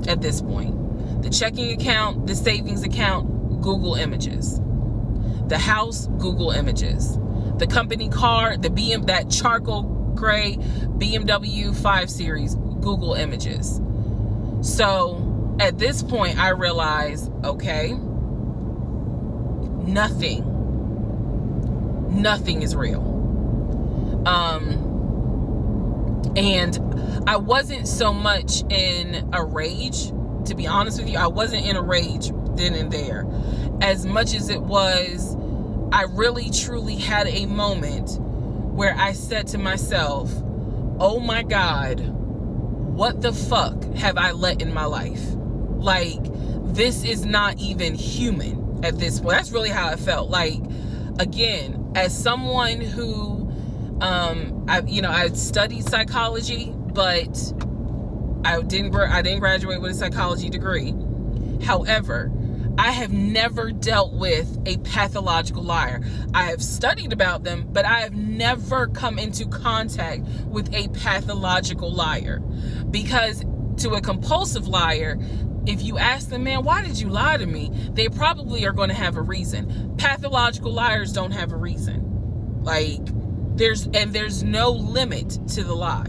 at this point. The checking account, the savings account, Google Images. The house, Google Images. The company car, that charcoal gray BMW 5 Series, Google Images. So at this point, I realized, okay, nothing is real. And I wasn't so much in a rage, to be honest with you. I wasn't in a rage then and there, as much as it was, I really truly had a moment where I said to myself, oh my God, what the fuck have I let in my life? Like, this is not even human at this point. That's really how I felt. Like, again, as someone who, I studied psychology, but I didn't graduate with a psychology degree. However, I have never dealt with a pathological liar. I have studied about them, but I have never come into contact with a pathological liar. Because to a compulsive liar, if you ask them, man, why did you lie to me? They probably are going to have a reason. Pathological liars don't have a reason. Like, there's no limit to the lie.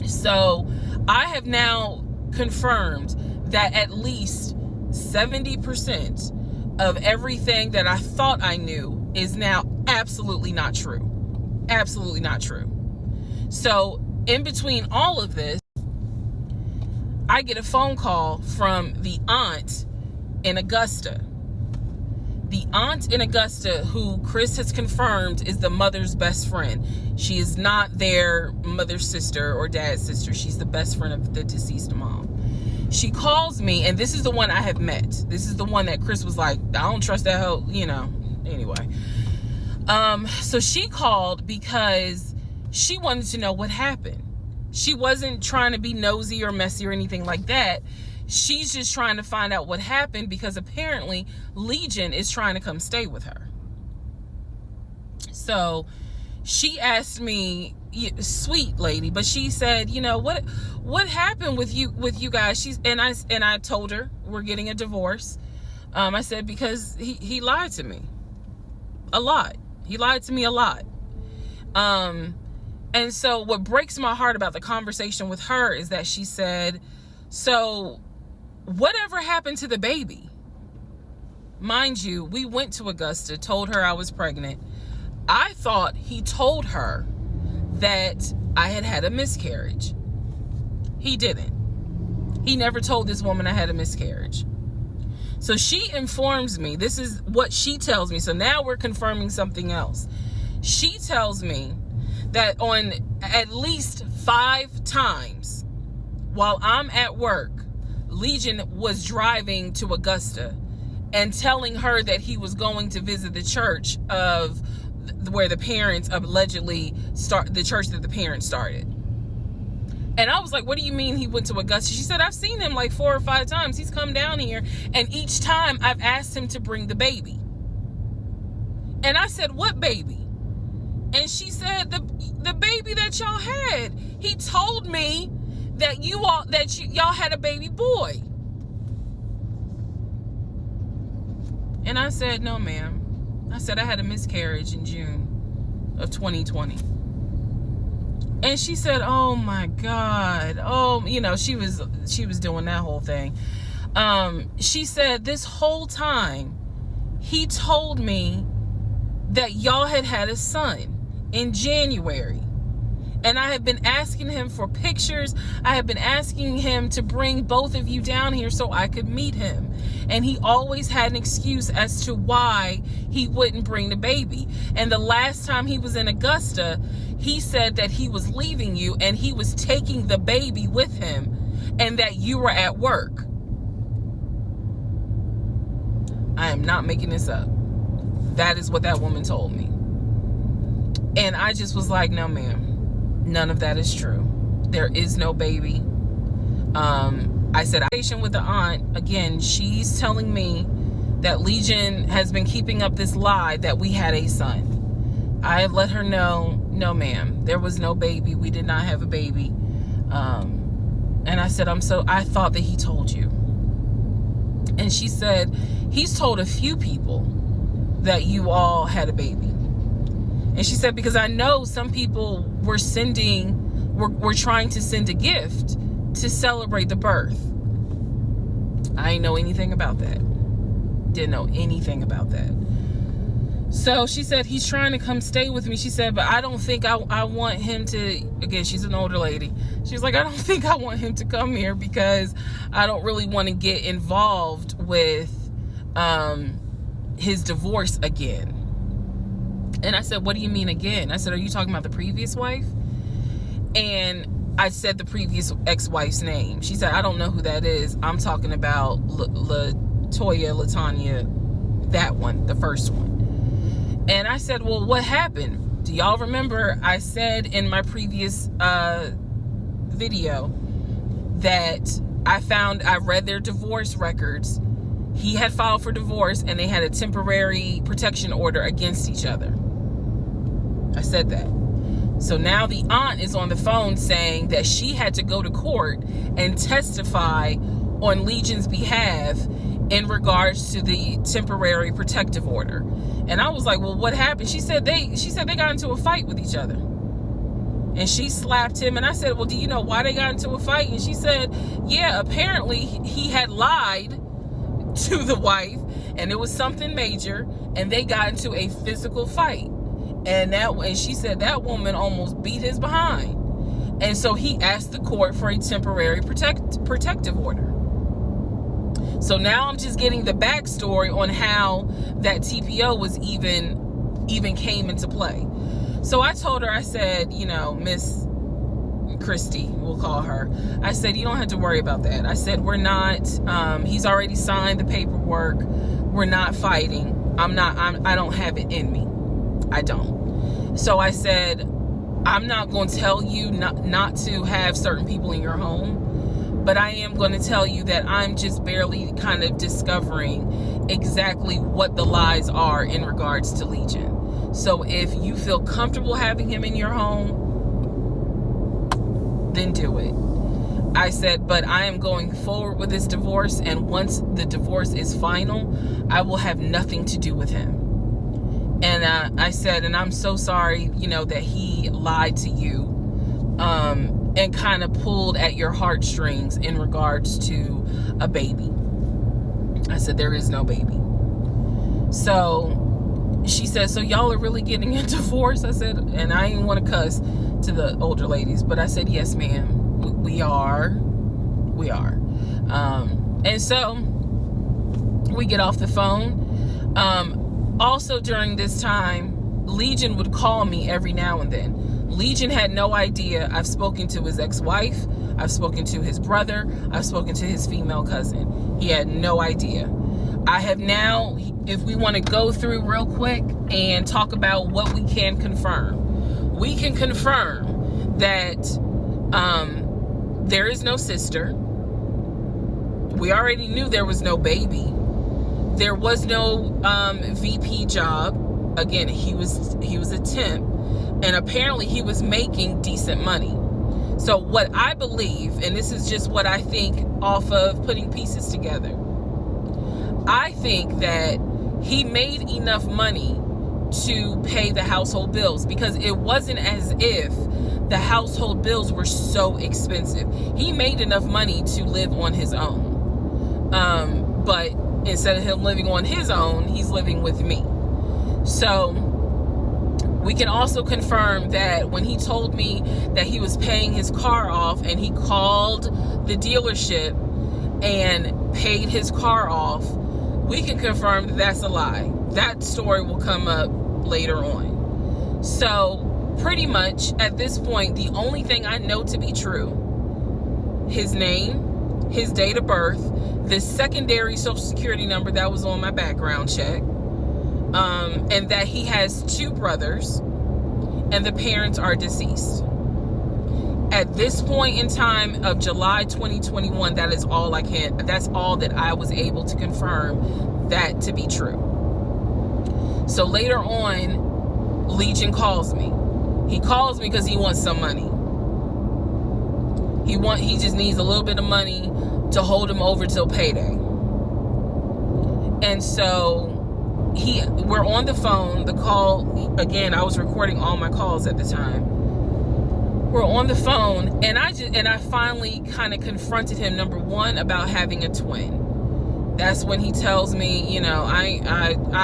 So I have now confirmed that at least 70% of everything that I thought I knew is now absolutely not true. Absolutely not true. So in between all of this, I get a phone call from the aunt in Augusta. the aunt in Augusta, who Chris has confirmed is the mother's best friend. She is not their mother's sister or dad's sister. She's the best friend of the deceased mom. She calls me, and this is the one I have met. This is the one that Chris was like, I don't trust that hoe, anyway. So she called because she wanted to know what happened. She wasn't trying to be nosy or messy or anything like that. She's just trying to find out what happened because apparently Legion is trying to come stay with her. So she asked me, sweet lady, but she said, what happened with you guys? I told her we're getting a divorce. I said, because he lied to me a lot. He lied to me a lot. And so what breaks my heart about the conversation with her is that she said, so whatever happened to the baby? Mind you, we went to Augusta, told her I was pregnant. I thought he told her that I had a miscarriage. He didn't. He never told this woman I had a miscarriage. So she informs me, this is what she tells me. So now we're confirming something else. She tells me that on at least 5 times while I'm at work, Legion was driving to Augusta and telling her that he was going to visit the church of where the parents allegedly the church that the parents started. And I was like, what do you mean he went to Augusta? She said, I've seen him like 4 or 5 times. He's come down here, and each time I've asked him to bring the baby. And I said, what baby? And she said, the baby that y'all had. He told me that y'all had a baby boy. And I said, no, ma'am. I said I had a miscarriage in June of 2020. And she said, oh my God. Oh, she was doing that whole thing. She said this whole time he told me that y'all had a son in January. And I have been asking him for pictures. I have been asking him to bring both of you down here so I could meet him. And he always had an excuse as to why he wouldn't bring the baby. And the last time he was in Augusta, he said that he was leaving you and he was taking the baby with him and that you were at work. I am not making this up. That is what that woman told me. And I just was like, no, ma'am. None of that is true. There is no baby. I said, with the aunt, again, she's telling me that Legion has been keeping up this lie that we had a son. I have let her know, no, ma'am, there was no baby. We did not have a baby. And I said, I thought that he told you. And she said, he's told a few people that you all had a baby. And she said, because I know some people were trying to send a gift to celebrate the birth. I didn't know anything about that. Didn't know anything about that. So she said, he's trying to come stay with me. She said, but I don't think I want him to, again, she's an older lady. She's like, I don't think I want him to come here because I don't really want to get involved with his divorce again. And I said, what do you mean again? I said, are you talking about the previous wife? And I said the previous ex-wife's name. She said, I don't know who that is. I'm talking about Latanya, that one, the first one. And I said, well, what happened? Do y'all remember I said in my previous video that I read their divorce records. He had filed for divorce and they had a temporary protection order against each other. I said that. So now the aunt is on the phone saying that she had to go to court and testify on Legion's behalf in regards to the temporary protective order. And I was like, well, what happened? She said they got into a fight with each other. And she slapped him. And I said, well, do you know why they got into a fight? And she said, yeah, apparently he had lied to the wife and it was something major and they got into a physical fight. And she said that woman almost beat his behind. And so he asked the court for a temporary protective order. So now I'm just getting the backstory on how that TPO was even came into play. So I told her, I said, Miss Christy, we'll call her. I said, you don't have to worry about that. I said, we're not, he's already signed the paperwork. We're not fighting. I don't have it in me. I don't. So I said, I'm not going to tell you not to have certain people in your home, but I am going to tell you that I'm just barely kind of discovering exactly what the lies are in regards to Legion. So if you feel comfortable having him in your home, then do it. I said, but I am going forward with this divorce, and once the divorce is final, I will have nothing to do with him. And I said, and I'm so sorry, that he lied to you, and kind of pulled at your heartstrings in regards to a baby. I said, there is no baby. So she said, so y'all are really getting a divorce? I said, and I didn't want to cuss to the older ladies, but I said, yes, ma'am. We are. And so we get off the phone. Also during this time, Legion would call me every now and then. Legion had no idea. I've spoken to his ex-wife. I've spoken to his brother. I've spoken to his female cousin. He had no idea. I have now, if we want to go through real quick and talk about what we can confirm. We can confirm that there is no sister. We already knew there was no baby. There was no VP job. Again, he was a temp, and apparently he was making decent money. So what I believe, and this is just what I think off of putting pieces together, I think that he made enough money to pay the household bills, because it wasn't as if the household bills were so expensive. He made enough money to live on his own. But instead of him living on his own, he's living with me. So we can also confirm that when he told me that he was paying his car off, and he called the dealership and paid his car off, we can confirm that that's a lie. That story will come up later on. So pretty much at this point, the only thing I know to be true, his name, his date of birth, the secondary social security number that was on my background check, and that he has 2 brothers, and the parents are deceased. At this point in time of July 2021, that's all that I was able to confirm that to be true. So later on, Legion calls me. He calls me because he wants some money. He just needs a little bit of money to hold him over till payday. And so we're on the phone. The call, again, I was recording all my calls at the time. We're on the phone, and I finally kind of confronted him, number one, about having a twin. That's when he tells me, I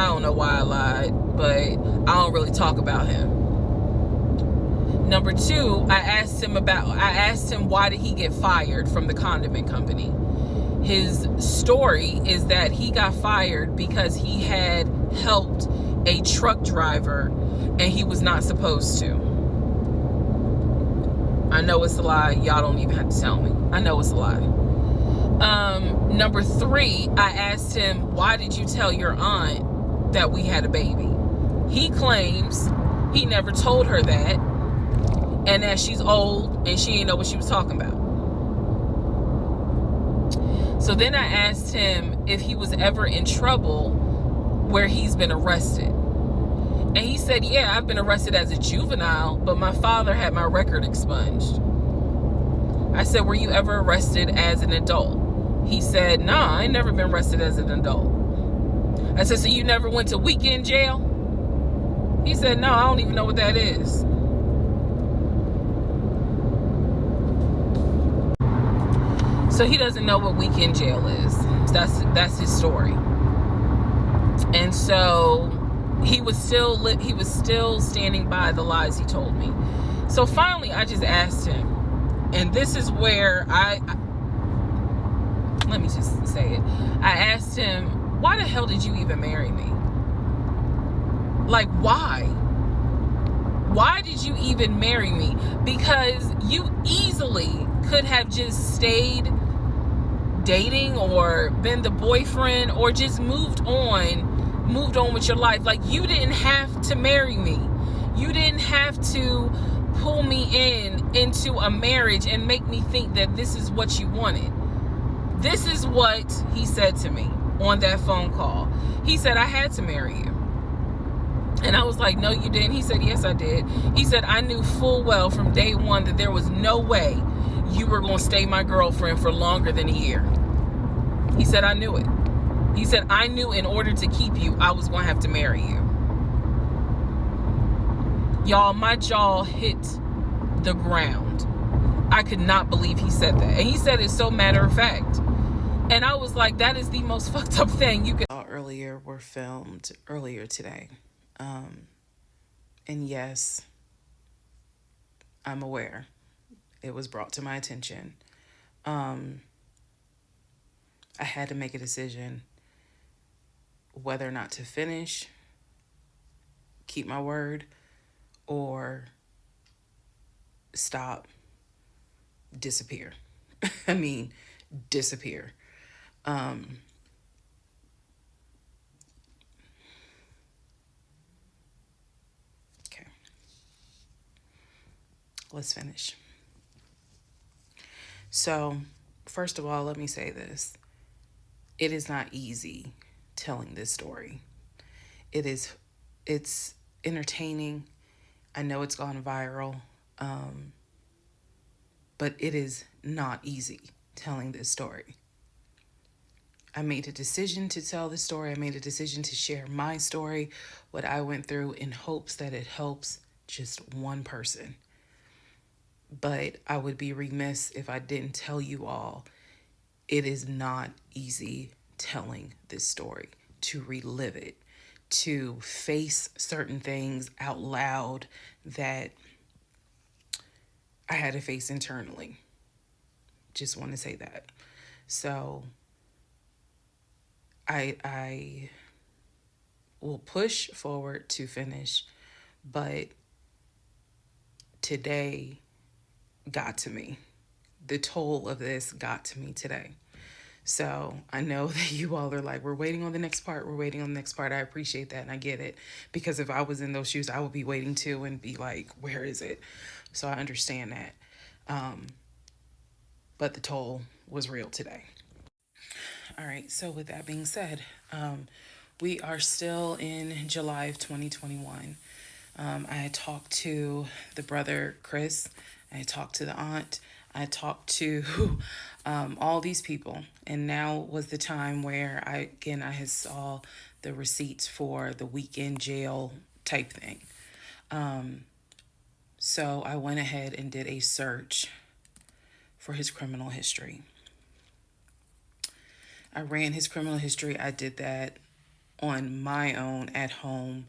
don't know why I lied, but I don't really talk about him. Number 2, I asked him why did he get fired from the condiment company. His story is that he got fired because he had helped a truck driver and he was not supposed to. I know it's a lie. Y'all don't even have to tell me. I know it's a lie. Number 3, I asked him, why did you tell your aunt that we had a baby? He claims he never told her that, and that she's old and she didn't know what she was talking about. So then I asked him if he was ever in trouble where he's been arrested. And he said, yeah, I've been arrested as a juvenile, but my father had my record expunged. I said, were you ever arrested as an adult? He said, nah, I ain't never been arrested as an adult. I said, so you never went to weekend jail? He said, no, I don't even know what that is. So he doesn't know what weekend jail is. That's his story. And so he was still standing by the lies he told me. So finally, I just asked him, and this is where let me just say it. I asked him, why the hell did you even marry me? Like, why? Why did you even marry me? Because you easily could have just stayed dating or been the boyfriend or just moved on with your life. Like, you didn't have to marry me. You didn't have to pull me into a marriage and make me think that this is what you wanted. This is what he said to me on that phone call. He said, I had to marry you. And I was like, no, you didn't. He said, yes, I did. He said, I knew full well from day one that there was no way you were going to stay my girlfriend for longer than a year. He said, I knew it. He said, I knew in order to keep you, I was going to have to marry you. Y'all, my jaw hit the ground. I could not believe he said that. And he said it so matter of fact. And I was like, that is the most fucked up thing you could. Earlier were filmed earlier today. And yes, I'm aware. It was brought to my attention. I had to make a decision whether or not to finish, keep my word, or stop, disappear. I mean, disappear. Okay. Let's finish. So, first of all, let me say this. It is not easy telling this story. It's entertaining. I know it's gone viral. But it is not easy telling this story. I made a decision to tell the story. I made a decision to share my story, what I went through, in hopes that it helps just one person. But I would be remiss if I didn't tell you all, it is not easy telling this story, to relive it, to face certain things out loud that I had to face internally. Just want to say that. So I will push forward to finish, but today got to me. The toll of this got to me today. So I know that you all are like, we're waiting on the next part. We're waiting on the next part. I appreciate that and I get it. Because if I was in those shoes, I would be waiting too and be like, where is it? So I understand that. But the toll was real today. All right. So with that being said, we are still in July of 2021. I talked to the brother, Chris. I talked to the aunt. I talked to all these people. And now was the time where I had saw the receipts for the weekend jail type thing. So I went ahead and did a search for his criminal history. I ran his criminal history. I did that on my own at home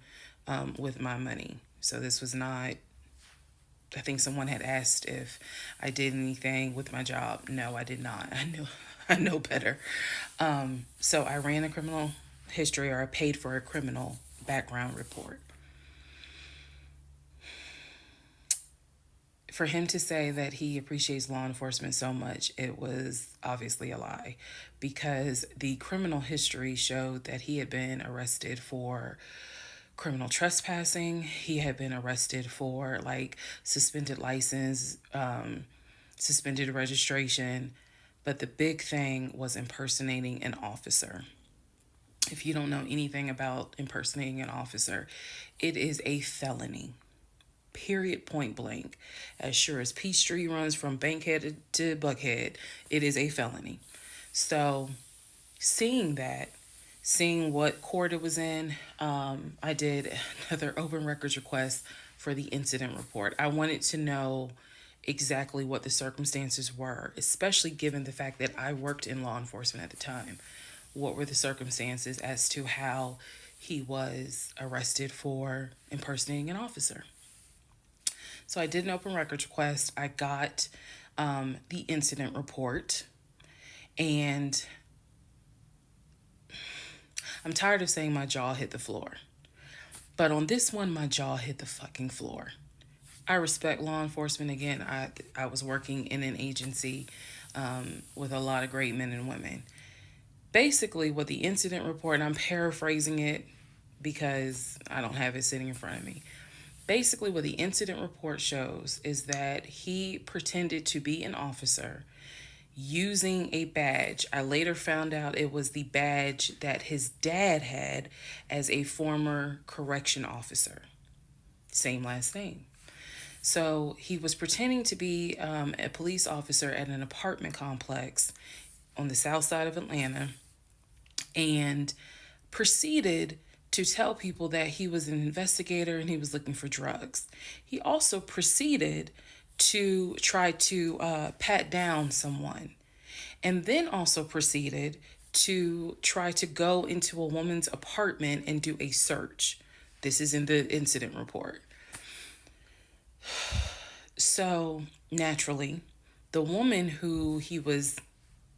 with my money. So this was not, I think someone had asked if I did anything with my job. No, I did not. I know better. So I ran a criminal history, or I paid for a criminal background report. For him to say that he appreciates law enforcement so much, it was obviously a lie, because the criminal history showed that he had been arrested for criminal trespassing. He had been arrested for like suspended license, suspended registration. But the big thing was impersonating an officer. If you don't know anything about impersonating an officer, it is a felony. Period, point blank. As sure as Peachtree runs from Bankhead to Buckhead, it is a felony. So seeing what court it was in, I did another open records request for the incident report. I wanted to know exactly what the circumstances were, especially given the fact that I worked in law enforcement at the time. What were the circumstances as to how he was arrested for impersonating an officer? So I did an open records request. I got the incident report, And I'm tired of saying my jaw hit the floor. But on this one, my jaw hit the fucking floor. I respect law enforcement. Again, I was working in an agency with a lot of great men and women. Basically, what the incident report, and I'm paraphrasing it because I don't have it sitting in front of me. Basically, what the incident report shows is that he pretended to be an officer using a badge. I later found out it was the badge that his dad had as a former correction officer. Same last name. So he was pretending to be a police officer at an apartment complex on the south side of Atlanta and proceeded to tell people that he was an investigator and he was looking for drugs. He also proceeded to try to pat down someone, and then also proceeded to try to go into a woman's apartment and do a search. This is in the incident report. So naturally, the woman who he was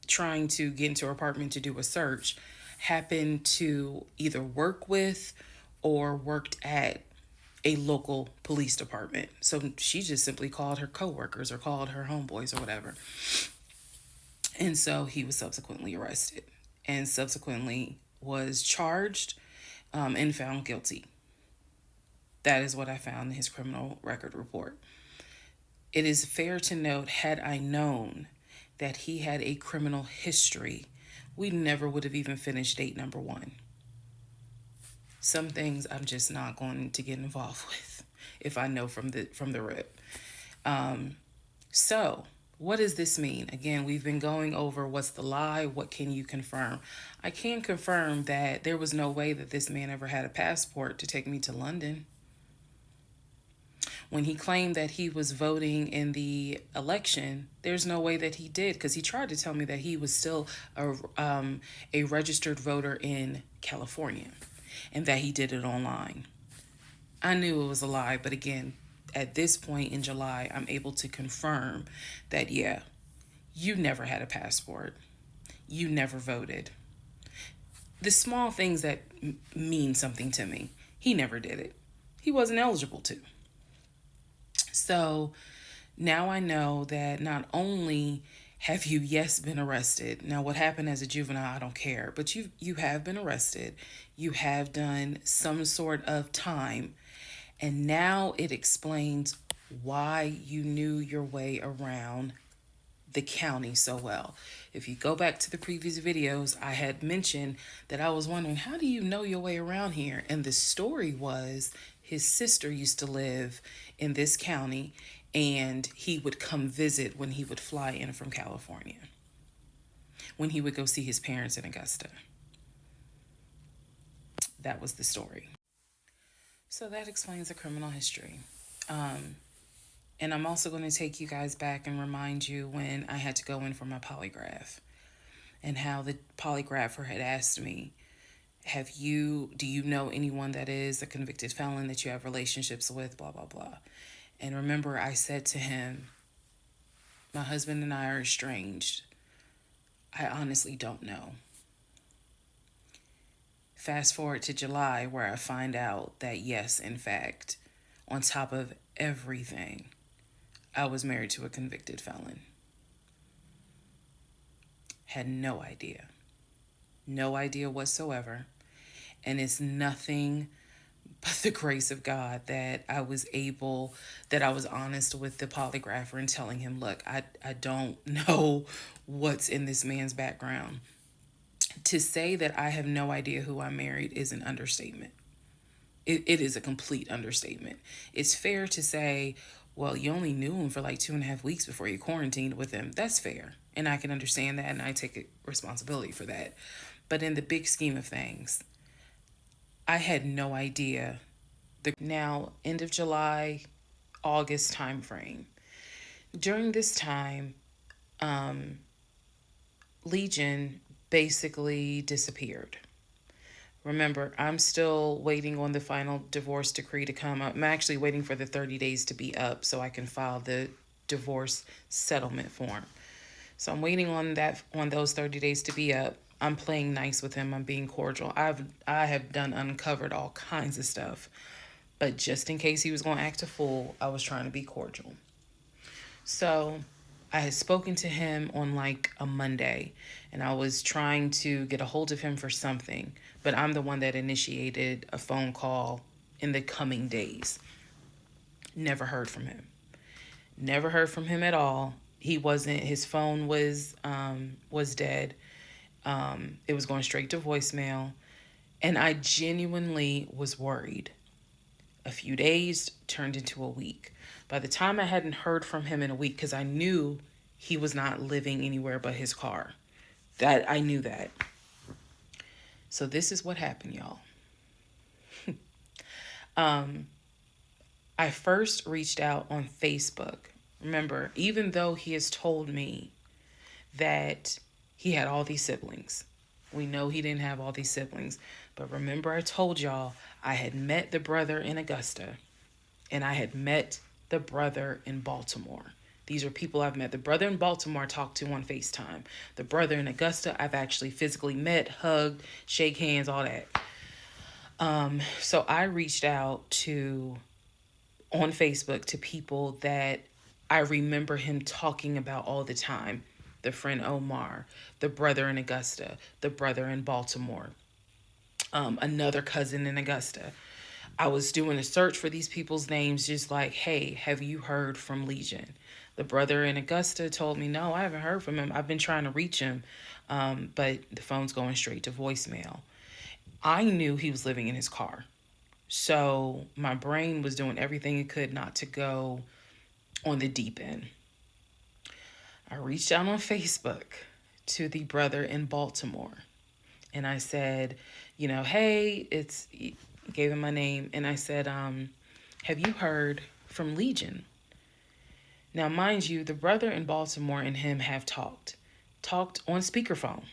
trying to get into her apartment to do a search happened to either work with or worked at a local police department. So she just simply called her coworkers or called her homeboys or whatever. And so he was subsequently arrested and subsequently was charged and found guilty. That is what I found in his criminal record report. It is fair to note, had I known that he had a criminal history, we never would have even finished date number 1. Some things I'm just not going to get involved with if I know from the rip. So what does this mean? Again, we've been going over what's the lie, what can you confirm? I can confirm that there was no way that this man ever had a passport to take me to London. When he claimed that he was voting in the election, there's no way that he did, because he tried to tell me that he was still a registered voter in California and that he did it online. I knew it was a lie, but again, at this point in July, I'm able to confirm that, yeah, you never had a passport. You never voted. The small things that mean something to me, he never did it. He wasn't eligible to. So now I know that not only have you, yes, been arrested. Now, what happened as a juvenile, I don't care. But you have been arrested. You have done some sort of time. And now it explains why you knew your way around the county so well. If you go back to the previous videos, I had mentioned that I was wondering, how do you know your way around here? And the story was his sister used to live in this county, and he would come visit when he would fly in from California, when he would go see his parents in Augusta. That was the story. So that explains the criminal history. And I'm also going to take you guys back and remind you when I had to go in for my polygraph and how the polygrapher had asked me, do you know anyone that is a convicted felon that you have relationships with, blah, blah, blah. And remember, I said to him, my husband and I are estranged. I honestly don't know. Fast forward to July, where I find out that yes, in fact, on top of everything, I was married to a convicted felon. Had no idea. No idea whatsoever. And it's nothing but the grace of God that I was honest with the polygrapher and telling him, look, I don't know what's in this man's background. To say that I have no idea who I married is an understatement. It is a complete understatement. It's fair to say, well, you only knew him for like 2.5 weeks before you quarantined with him. That's fair. And I can understand that, and I take responsibility for that. But in the big scheme of things, I had no idea. Now, end of July, August timeframe. During this time, Legion basically disappeared. Remember, I'm still waiting on the final divorce decree to come up. I'm actually waiting for the 30 days to be up so I can file the divorce settlement form. So I'm waiting on those 30 days to be up. I'm playing nice with him. I'm being cordial. I have done uncovered all kinds of stuff. But just in case he was going to act a fool, I was trying to be cordial. So I had spoken to him on like a Monday, and I was trying to get a hold of him for something, but I'm the one that initiated a phone call in the coming days. Never heard from him. Never heard from him at all. He wasn't. His phone was dead. It was going straight to voicemail, and I genuinely was worried. A few days turned into a week. By the time I hadn't heard from him in a week, because I knew he was not living anywhere but his car. That I knew that. So this is what happened, y'all. I first reached out on Facebook. Remember, even though he has told me that he had all these siblings, we know he didn't have all these siblings. But remember, I told y'all I had met the brother in Augusta and I had met the brother in Baltimore. These are people I've met. The brother in Baltimore I talked to on FaceTime. The brother in Augusta I've actually physically met, hugged, shake hands, all that. So I reached out on Facebook to people that I remember him talking about all the time. The friend Omar, the brother in Augusta, the brother in Baltimore, another cousin in Augusta. I was doing a search for these people's names, just like, hey, have you heard from Legion? The brother in Augusta told me, no, I haven't heard from him. I've been trying to reach him, but the phone's going straight to voicemail. I knew he was living in his car. So my brain was doing everything it could not to go on the deep end. I reached out on Facebook to the brother in Baltimore. And I said, hey, gave him my name. And I said, have you heard from Legion? Now, mind you, the brother in Baltimore and him have talked on speakerphone.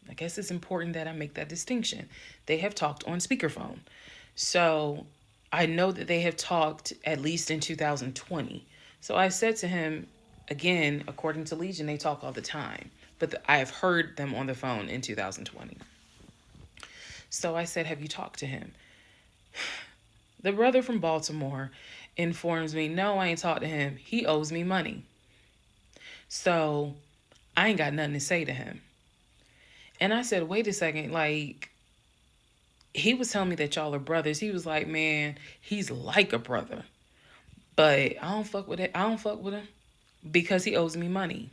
I guess it's important that I make that distinction. They have talked on speakerphone. So I know that they have talked at least in 2020. So I said to him, again, according to Legion, they talk all the time. But I have heard them on the phone in 2020. So I said, have you talked to him? The brother from Baltimore informs me, no, I ain't talked to him. He owes me money. So I ain't got nothing to say to him. And I said, wait a second, like, he was telling me that y'all are brothers. He was like, man, he's like a brother. But I don't fuck with it. I don't fuck with him because he owes me money.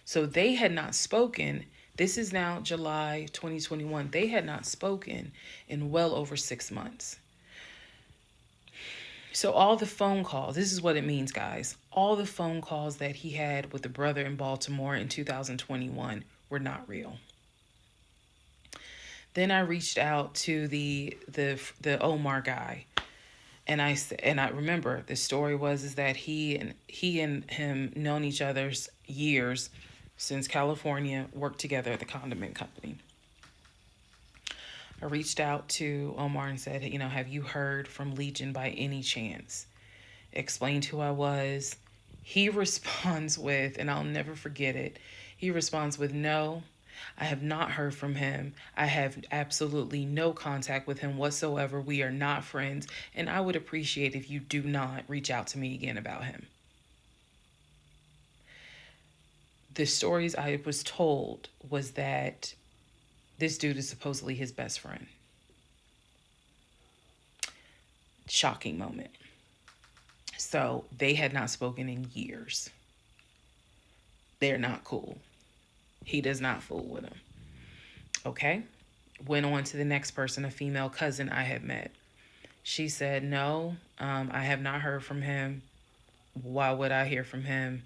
So they had not spoken. This is now July 2021. They had not spoken in well over 6 months. So all the phone calls, this is what it means, guys. All the phone calls that he had with the brother in Baltimore in 2021 were not real. Then I reached out to the Omar guy. And I remember the story was that he and him known each other's years since California, worked together at the condiment company. I reached out to Omar and said, have you heard from Legion by any chance? Explained who I was. He responds with, and I'll never forget it, he responds with, no, I have not heard from him. I have absolutely no contact with him whatsoever. We are not friends, and I would appreciate if you do not reach out to me again about him. The stories I was told was that this dude is supposedly his best friend. Shocking moment. So they had not spoken in years. They're not cool. He does not fool with him. Okay? Went on to the next person, a female cousin I had met. She said, no, I have not heard from him. Why would I hear from him?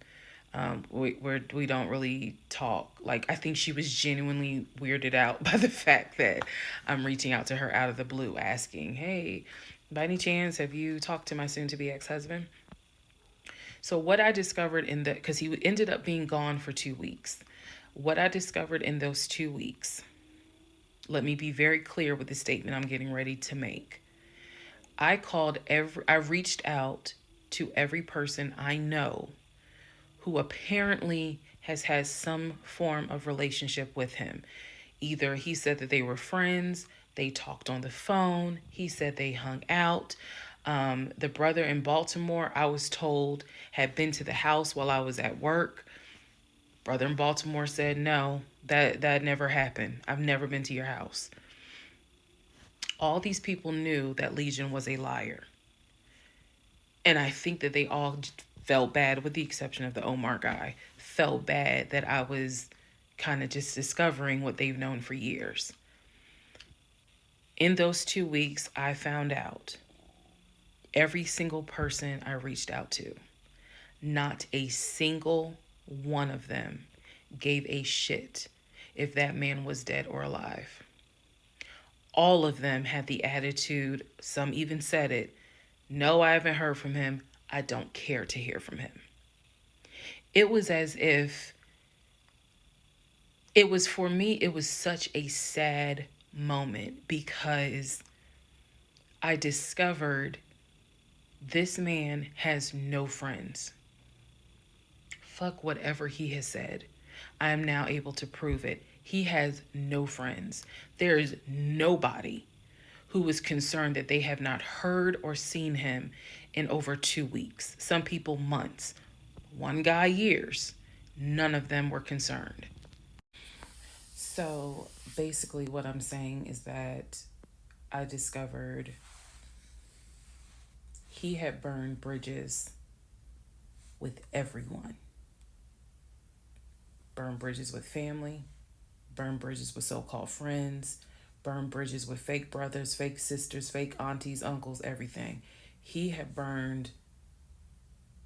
We don't really talk. Like, I think she was genuinely weirded out by the fact that I'm reaching out to her out of the blue, asking, hey, by any chance, have you talked to my soon-to-be ex-husband? So what I discovered because he ended up being gone for 2 weeks. What I discovered in those 2 weeks, let me be very clear with the statement I'm getting ready to make. I reached out to every person I know who apparently has had some form of relationship with him. Either he said that they were friends, they talked on the phone, he said they hung out. The brother in Baltimore, I was told, had been to the house while I was at work. Brother in Baltimore said, no, that never happened. I've never been to your house. All these people knew that Legion was a liar. And I think that they all felt bad, with the exception of the Omar guy, felt bad that I was kind of just discovering what they've known for years. In those 2 weeks, I found out every single person I reached out to, not a single one of them gave a shit if that man was dead or alive. All of them had the attitude, some even said it, no, I haven't heard from him. I don't care to hear from him. It was as if, it was for me, it was such a sad moment because I discovered this man has no friends. Fuck whatever he has said. I am now able to prove it. He has no friends. There is nobody who is concerned that they have not heard or seen him in over 2 weeks. Some people months. One guy years. None of them were concerned. So basically, what I'm saying is that I discovered he had burned bridges with everyone. Burned bridges with family, burned bridges with so called friends, burned bridges with fake brothers, fake sisters, fake aunties, uncles, everything. He had burned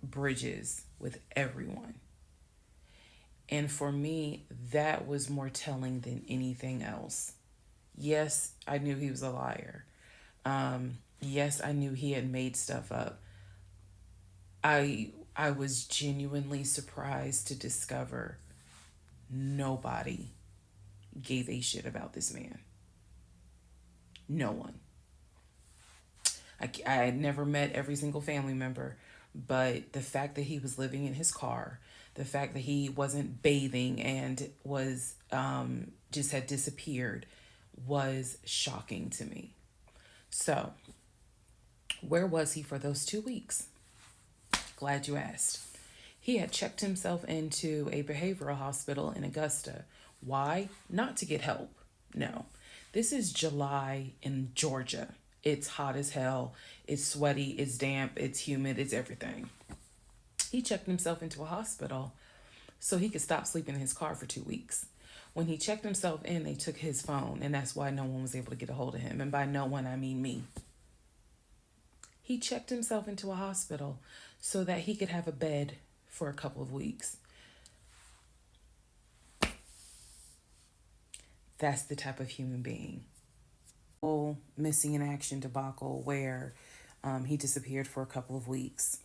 bridges with everyone. And for me, that was more telling than anything else. Yes, I knew he was a liar. Yes, I knew he had made stuff up. I was genuinely surprised to discover nobody gave a shit about this man. No one. I had never met every single family member, but the fact that he was living in his car, the fact that he wasn't bathing and was just had disappeared was shocking to me. So, where was he for those 2 weeks? Glad you asked. He had checked himself into a behavioral hospital in Augusta. Why? Not to get help. No. This is July in Georgia. It's hot as hell. It's sweaty. It's damp. It's humid. It's everything. He checked himself into a hospital so he could stop sleeping in his car for 2 weeks. When he checked himself in, they took his phone, and that's why no one was able to get a hold of him. And by no one, I mean me. He checked himself into a hospital so that he could have a bed for a couple of weeks. That's the type of human being. Missing in action debacle where he disappeared for a couple of weeks.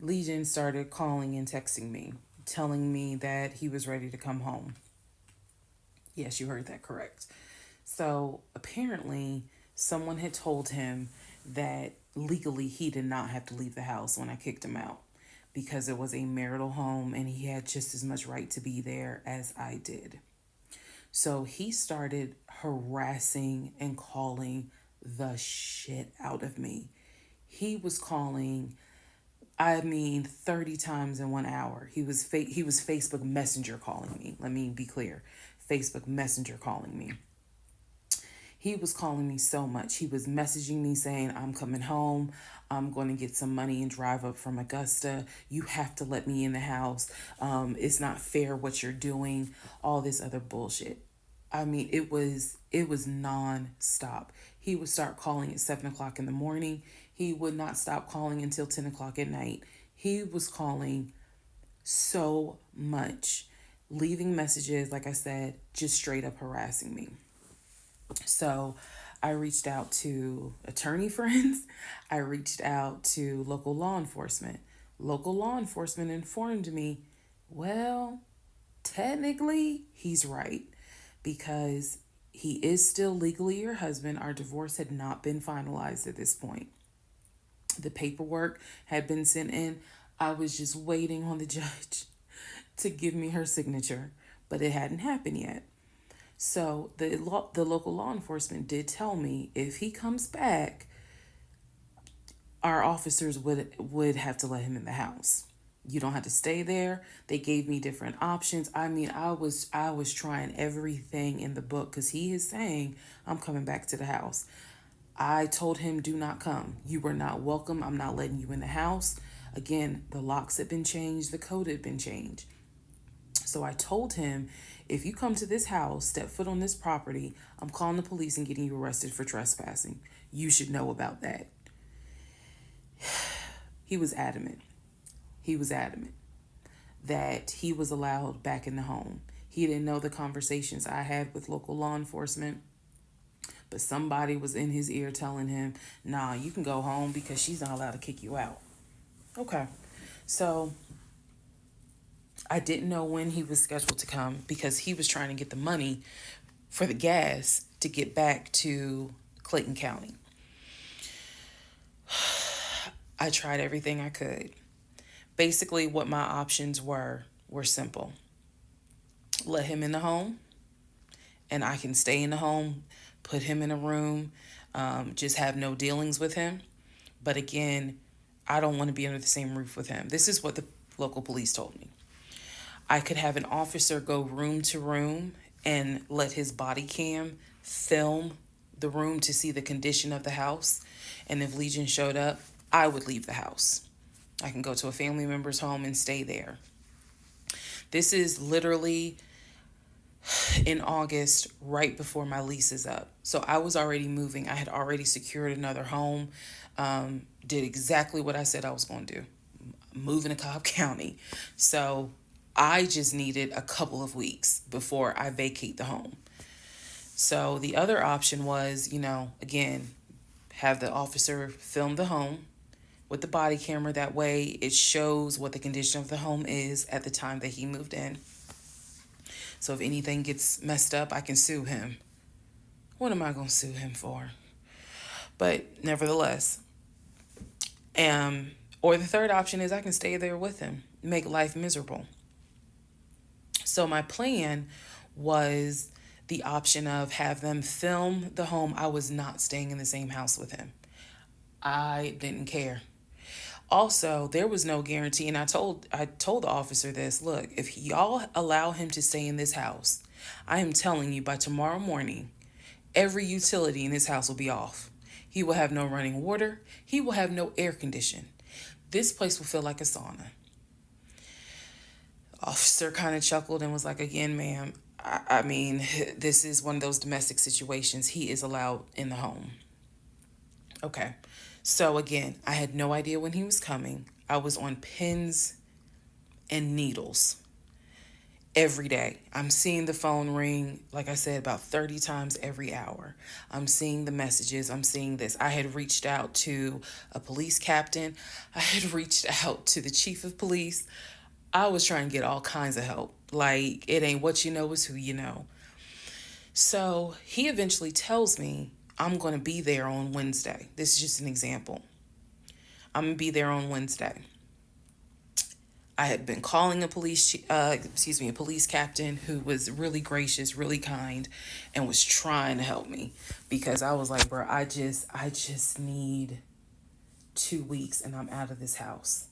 Legion started calling and texting me, telling me that he was ready to come home. Yes, you heard that correct. So apparently, someone had told him that legally he did not have to leave the house when I kicked him out because it was a marital home and he had just as much right to be there as I did. So he started harassing and calling the shit out of me. He was calling, 30 times in 1 hour. He was Facebook Messenger calling me. Let me be clear. Facebook Messenger calling me. He was calling me so much. He was messaging me saying, I'm coming home. I'm going to get some money and drive up from Augusta. You have to let me in the house. It's not fair what you're doing. All this other bullshit. It was non-stop. He would start calling at 7 o'clock in the morning. He would not stop calling until 10 o'clock at night. He was calling so much, leaving messages, like I said, just straight up harassing me. So I reached out to attorney friends. I reached out to local law enforcement. Local law enforcement informed me, well, technically, he's right because he is still legally your husband. Our divorce had not been finalized at this point. The paperwork had been sent in. I was just waiting on the judge to give me her signature, but it hadn't happened yet. So the local law enforcement did tell me if he comes back, our officers would have to let him in the house. You don't have to stay there. They gave me different options. I mean, I was trying everything in the book because he is saying I'm coming back to the house. I told him, do not come. You were not welcome. I'm not letting you in the house. Again, the locks had been changed, the code had been changed. So I told him, if you come to this house, step foot on this property, I'm calling the police and getting you arrested for trespassing. You should know about that. He was adamant. He was adamant that he was allowed back in the home. He didn't know the conversations I had with local law enforcement, but somebody was in his ear telling him, nah, you can go home because she's not allowed to kick you out. Okay. So I didn't know when he was scheduled to come because he was trying to get the money for the gas to get back to Clayton County. I tried everything I could. Basically, what my options were simple. Let him in the home, and I can stay in the home, put him in a room, just have no dealings with him. But again, I don't want to be under the same roof with him. This is what the local police told me. I could have an officer go room to room and let his body cam film the room to see the condition of the house. And if Legion showed up, I would leave the house. I can go to a family member's home and stay there. This is literally in August, right before my lease is up. So I was already moving. I had already secured another home, did exactly what I said I was going to do, moving to Cobb County. So I just needed a couple of weeks before I vacate the home. So the other option was, again, have the officer film the home with the body camera. That way it shows what the condition of the home is at the time that he moved in. So if anything gets messed up, I can sue him. What am I going to sue him for? But nevertheless, or the third option is I can stay there with him, make life miserable. So my plan was the option of have them film the home. I was not staying in the same house with him. I didn't care. Also, there was no guarantee, and I told the officer this, look, if y'all allow him to stay in this house, I am telling you by tomorrow morning, every utility in this house will be off. He will have no running water. He will have no air condition. This place will feel like a sauna. Officer kind of chuckled and was like, again, ma'am, I mean, this is one of those domestic situations. He is allowed in the home. Okay. So again, I had no idea when he was coming. I was on pins and needles every day. I'm seeing the phone ring, like I said, about 30 times every hour. I'm seeing the messages. I'm seeing this. I had reached out to a police captain. I had reached out to the chief of police. I was trying to get all kinds of help. Like, it ain't what you know, it's who you know. So he eventually tells me, I'm going to be there on Wednesday. This is just an example. I'm going to be there on Wednesday. I had been calling a police captain who was really gracious, really kind, and was trying to help me because I was like, bro, I just need 2 weeks and I'm out of this house.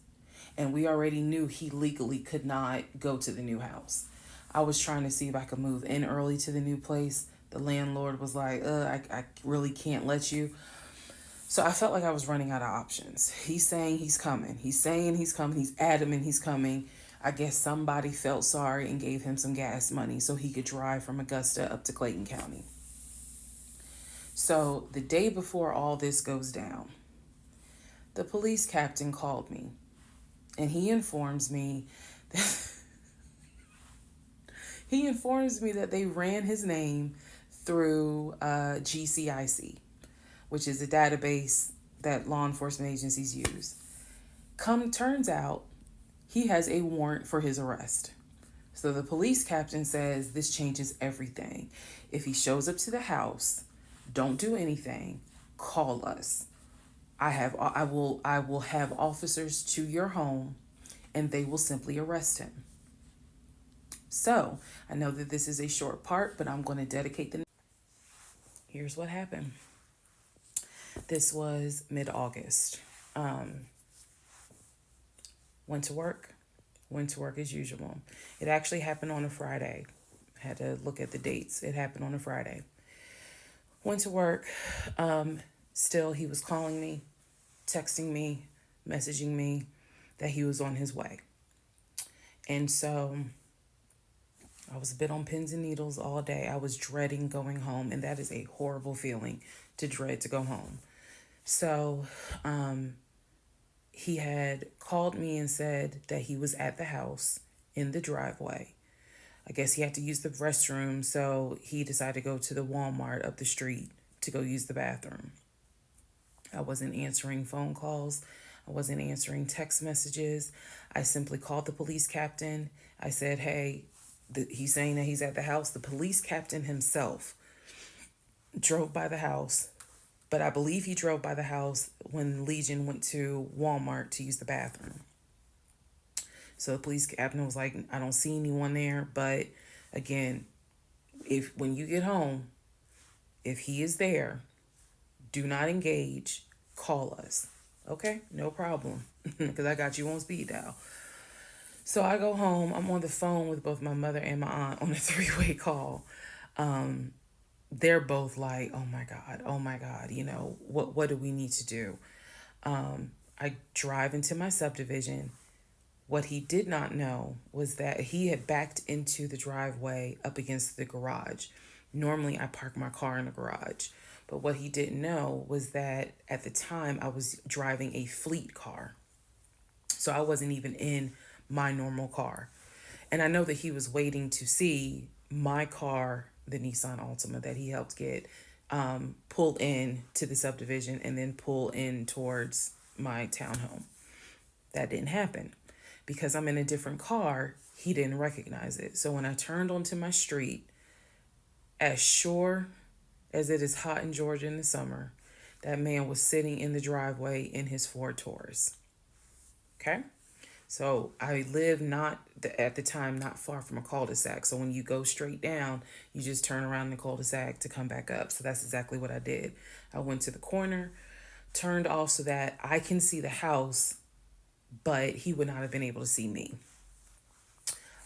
And we already knew he legally could not go to the new house. I was trying to see if I could move in early to the new place. The landlord was like, I really can't let you. So I felt like I was running out of options. He's saying he's coming. He's saying he's coming. He's adamant he's coming. I guess somebody felt sorry and gave him some gas money so he could drive from Augusta up to Clayton County. So the day before all this goes down, the police captain called me and he informs me that they ran his name through GCIC, which is a database that law enforcement agencies use. Turns out, he has a warrant for his arrest. So the police captain says this changes everything. If he shows up to the house, don't do anything, call us. I will have officers to your home and they will simply arrest him. So I know that this is a short part, but I'm going to dedicate the. Here's what happened. This was mid-August. Went to work. Went to work as usual. It actually happened on a Friday. Had to look at the dates. It happened on a Friday. Went to work. Still, he was calling me, texting me, messaging me that he was on his way. And so I was a bit on pins and needles all day. I was dreading going home, and that is a horrible feeling, to dread to go home. So he had called me and said that he was at the house in the driveway. I guess he had to use the restroom, so he decided to go to the Walmart up the street to go use the bathroom. I wasn't answering phone calls. I wasn't answering text messages. I simply called the police captain. I said, hey, he's saying that he's at the house. The police captain himself drove by the house, but I believe he drove by the house when Legion went to Walmart to use the bathroom. So the police captain was like, I don't see anyone there. But again, when you get home, if he is there, do not engage. Call us. Okay? No problem. Because I got you on speed dial. So I go home. I'm on the phone with both my mother and my aunt on a 3-way call. They're both like, oh my God, what do we need to do? I drive into my subdivision. What he did not know was that he had backed into the driveway up against the garage. Normally I park my car in the garage. But what he didn't know was that at the time I was driving a fleet car. So I wasn't even in my normal car. And I know that he was waiting to see my car, the Nissan Altima that he helped get, pull in to the subdivision and then pull in towards my townhome. That didn't happen. Because I'm in a different car, he didn't recognize it. So when I turned onto my street, as sure as it is hot in Georgia in the summer, that man was sitting in the driveway in his Ford Taurus. Okay? So I live at the time not far from a cul-de-sac. So when you go straight down, you just turn around the cul-de-sac to come back up. So that's exactly what I did. I went to the corner, turned off so that I can see the house, but he would not have been able to see me.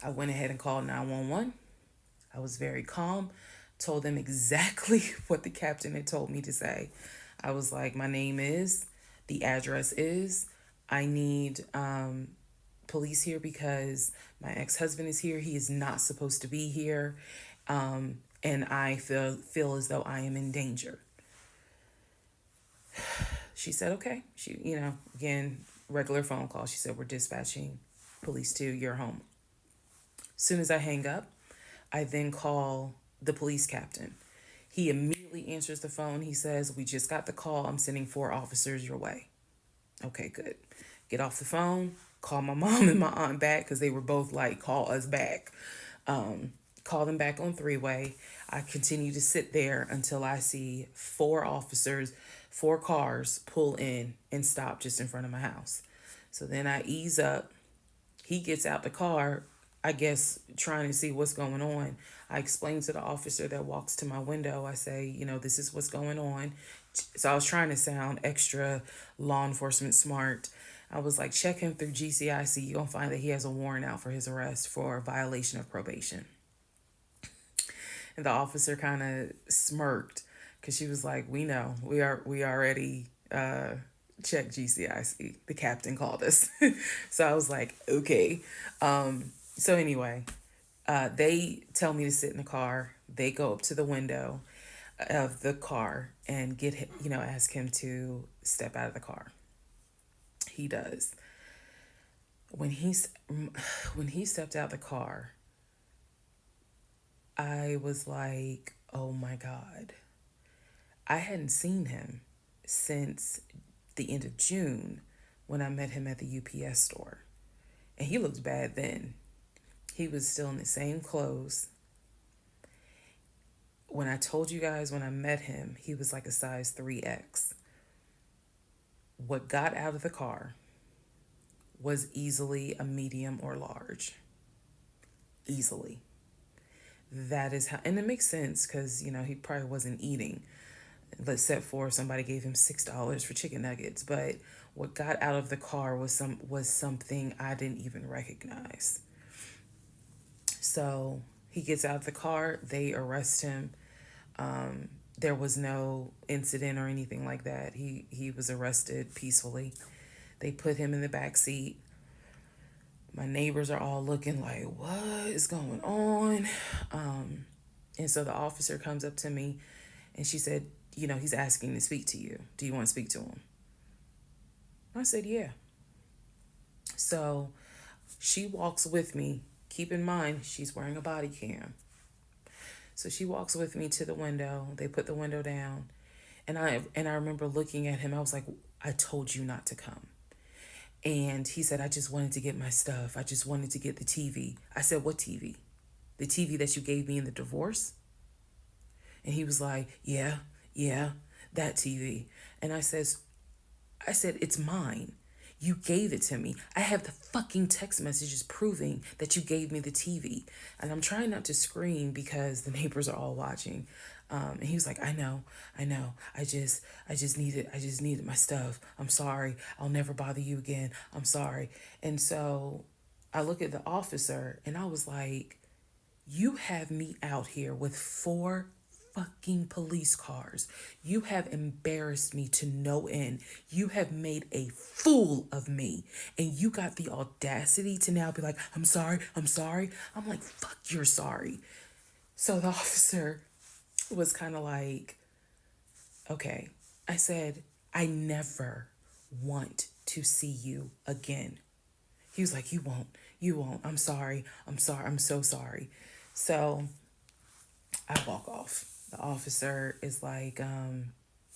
I went ahead and called 911. I was very calm, told them exactly what the captain had told me to say. I was like, my name is, the address is, I need police here because my ex-husband is here. He is not supposed to be here. And I feel as though I am in danger. She said, okay. She, again, regular phone call. She said, we're dispatching police to your home. As soon as I hang up, I then call the police captain. He immediately answers the phone. He says, we just got the call. I'm sending 4 officers your way. Okay, good. Get off the phone, call my mom and my aunt back because they were both like, call us back. Call them back on 3-way. I continue to sit there until I see 4 officers, 4 cars pull in and stop just in front of my house. So then I ease up. He gets out the car, I guess, trying to see what's going on. I explain to the officer that walks to my window. I say, this is what's going on. So I was trying to sound extra law enforcement smart. I was like, check him through GCIC. You're going to find that he has a warrant out for his arrest for a violation of probation. And the officer kind of smirked because she was like, we know. We already checked GCIC. The captain called us. So I was like, okay. So anyway, they tell me to sit in the car. They go up to the window of the car and get him, ask him to step out of the car. He does. When he stepped out the car, I was like, oh my God. I hadn't seen him since the end of June when I met him at the UPS store. And he looked bad then. He was still in the same clothes. When I told you guys when I met him, he was like a size 3X. What got out of the car was easily a medium or large. Easily. That is how, and it makes sense because, he probably wasn't eating. Let's set for somebody gave him $6 for chicken nuggets. But what got out of the car was something I didn't even recognize. So he gets out of the car, they arrest him. There was no incident or anything like that. He was arrested peacefully. They put him in the back seat. My neighbors are all looking like, what is going on? And so the officer comes up to me and she said, he's asking to speak to you. Do you want to speak to him? I said, yeah. So she walks with me. Keep in mind, she's wearing a body cam. So she walks with me to the window. They put the window down. And I remember looking at him. I was like, I told you not to come. And he said, I just wanted to get my stuff. I just wanted to get the TV. I said, what TV? The TV that you gave me in the divorce? And he was like, yeah, that TV. And I said, it's mine. You gave it to me. I have the fucking text messages proving that you gave me the TV. And I'm trying not to scream because the neighbors are all watching. And he was like, I know. I just needed my stuff. I'm sorry. I'll never bother you again. I'm sorry. And so I look at the officer and I was like, you have me out here with 4 fucking police cars. You have embarrassed me to no end. You have made a fool of me. And you got the audacity to now be like, I'm sorry. I'm like, fuck, you're sorry. So the officer was kind of like, okay. I said, I never want to see you again. He was like, you won't. I'm sorry. I'm so sorry. So I walk off. The officer is like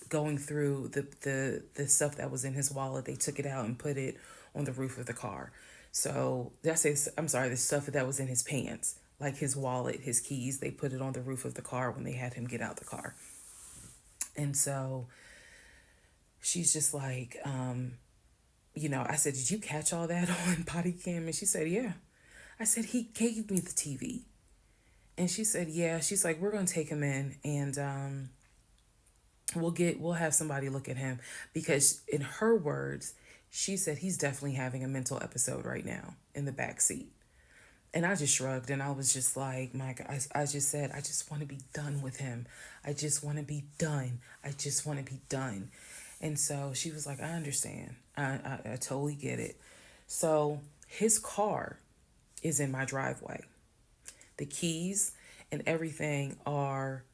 going through the stuff that was in his wallet. They took it out and put it on the roof of the car. So the stuff that was in his pants, like his wallet, his keys, they put it on the roof of the car when they had him get out the car. And so she's just like, I said, did you catch all that on body cam? And she said, yeah. I said, he gave me the TV. And she said, yeah. She's like, we're going to take him in and we'll have somebody look at him, because in her words, she said he's definitely having a mental episode right now in the back seat. And I just shrugged and I was just like, Mike, I just said, I just want to be done with him. I just want to be done. And so she was like, I understand. I totally get it. So his car is in my driveway. The keys and everything are,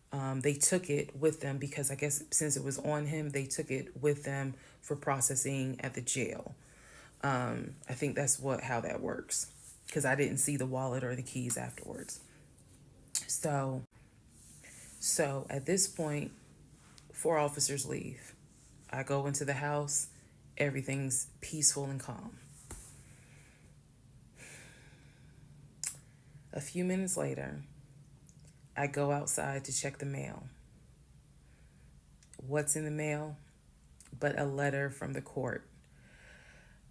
they took it with them because I guess since it was on him, they took it with them for processing at the jail. I think that's how that works, because I didn't see the wallet or the keys afterwards. So at this point, 4 officers leave. I go into the house. Everything's peaceful and calm. A few minutes later, I go outside to check the mail. What's in the mail but a letter from the court?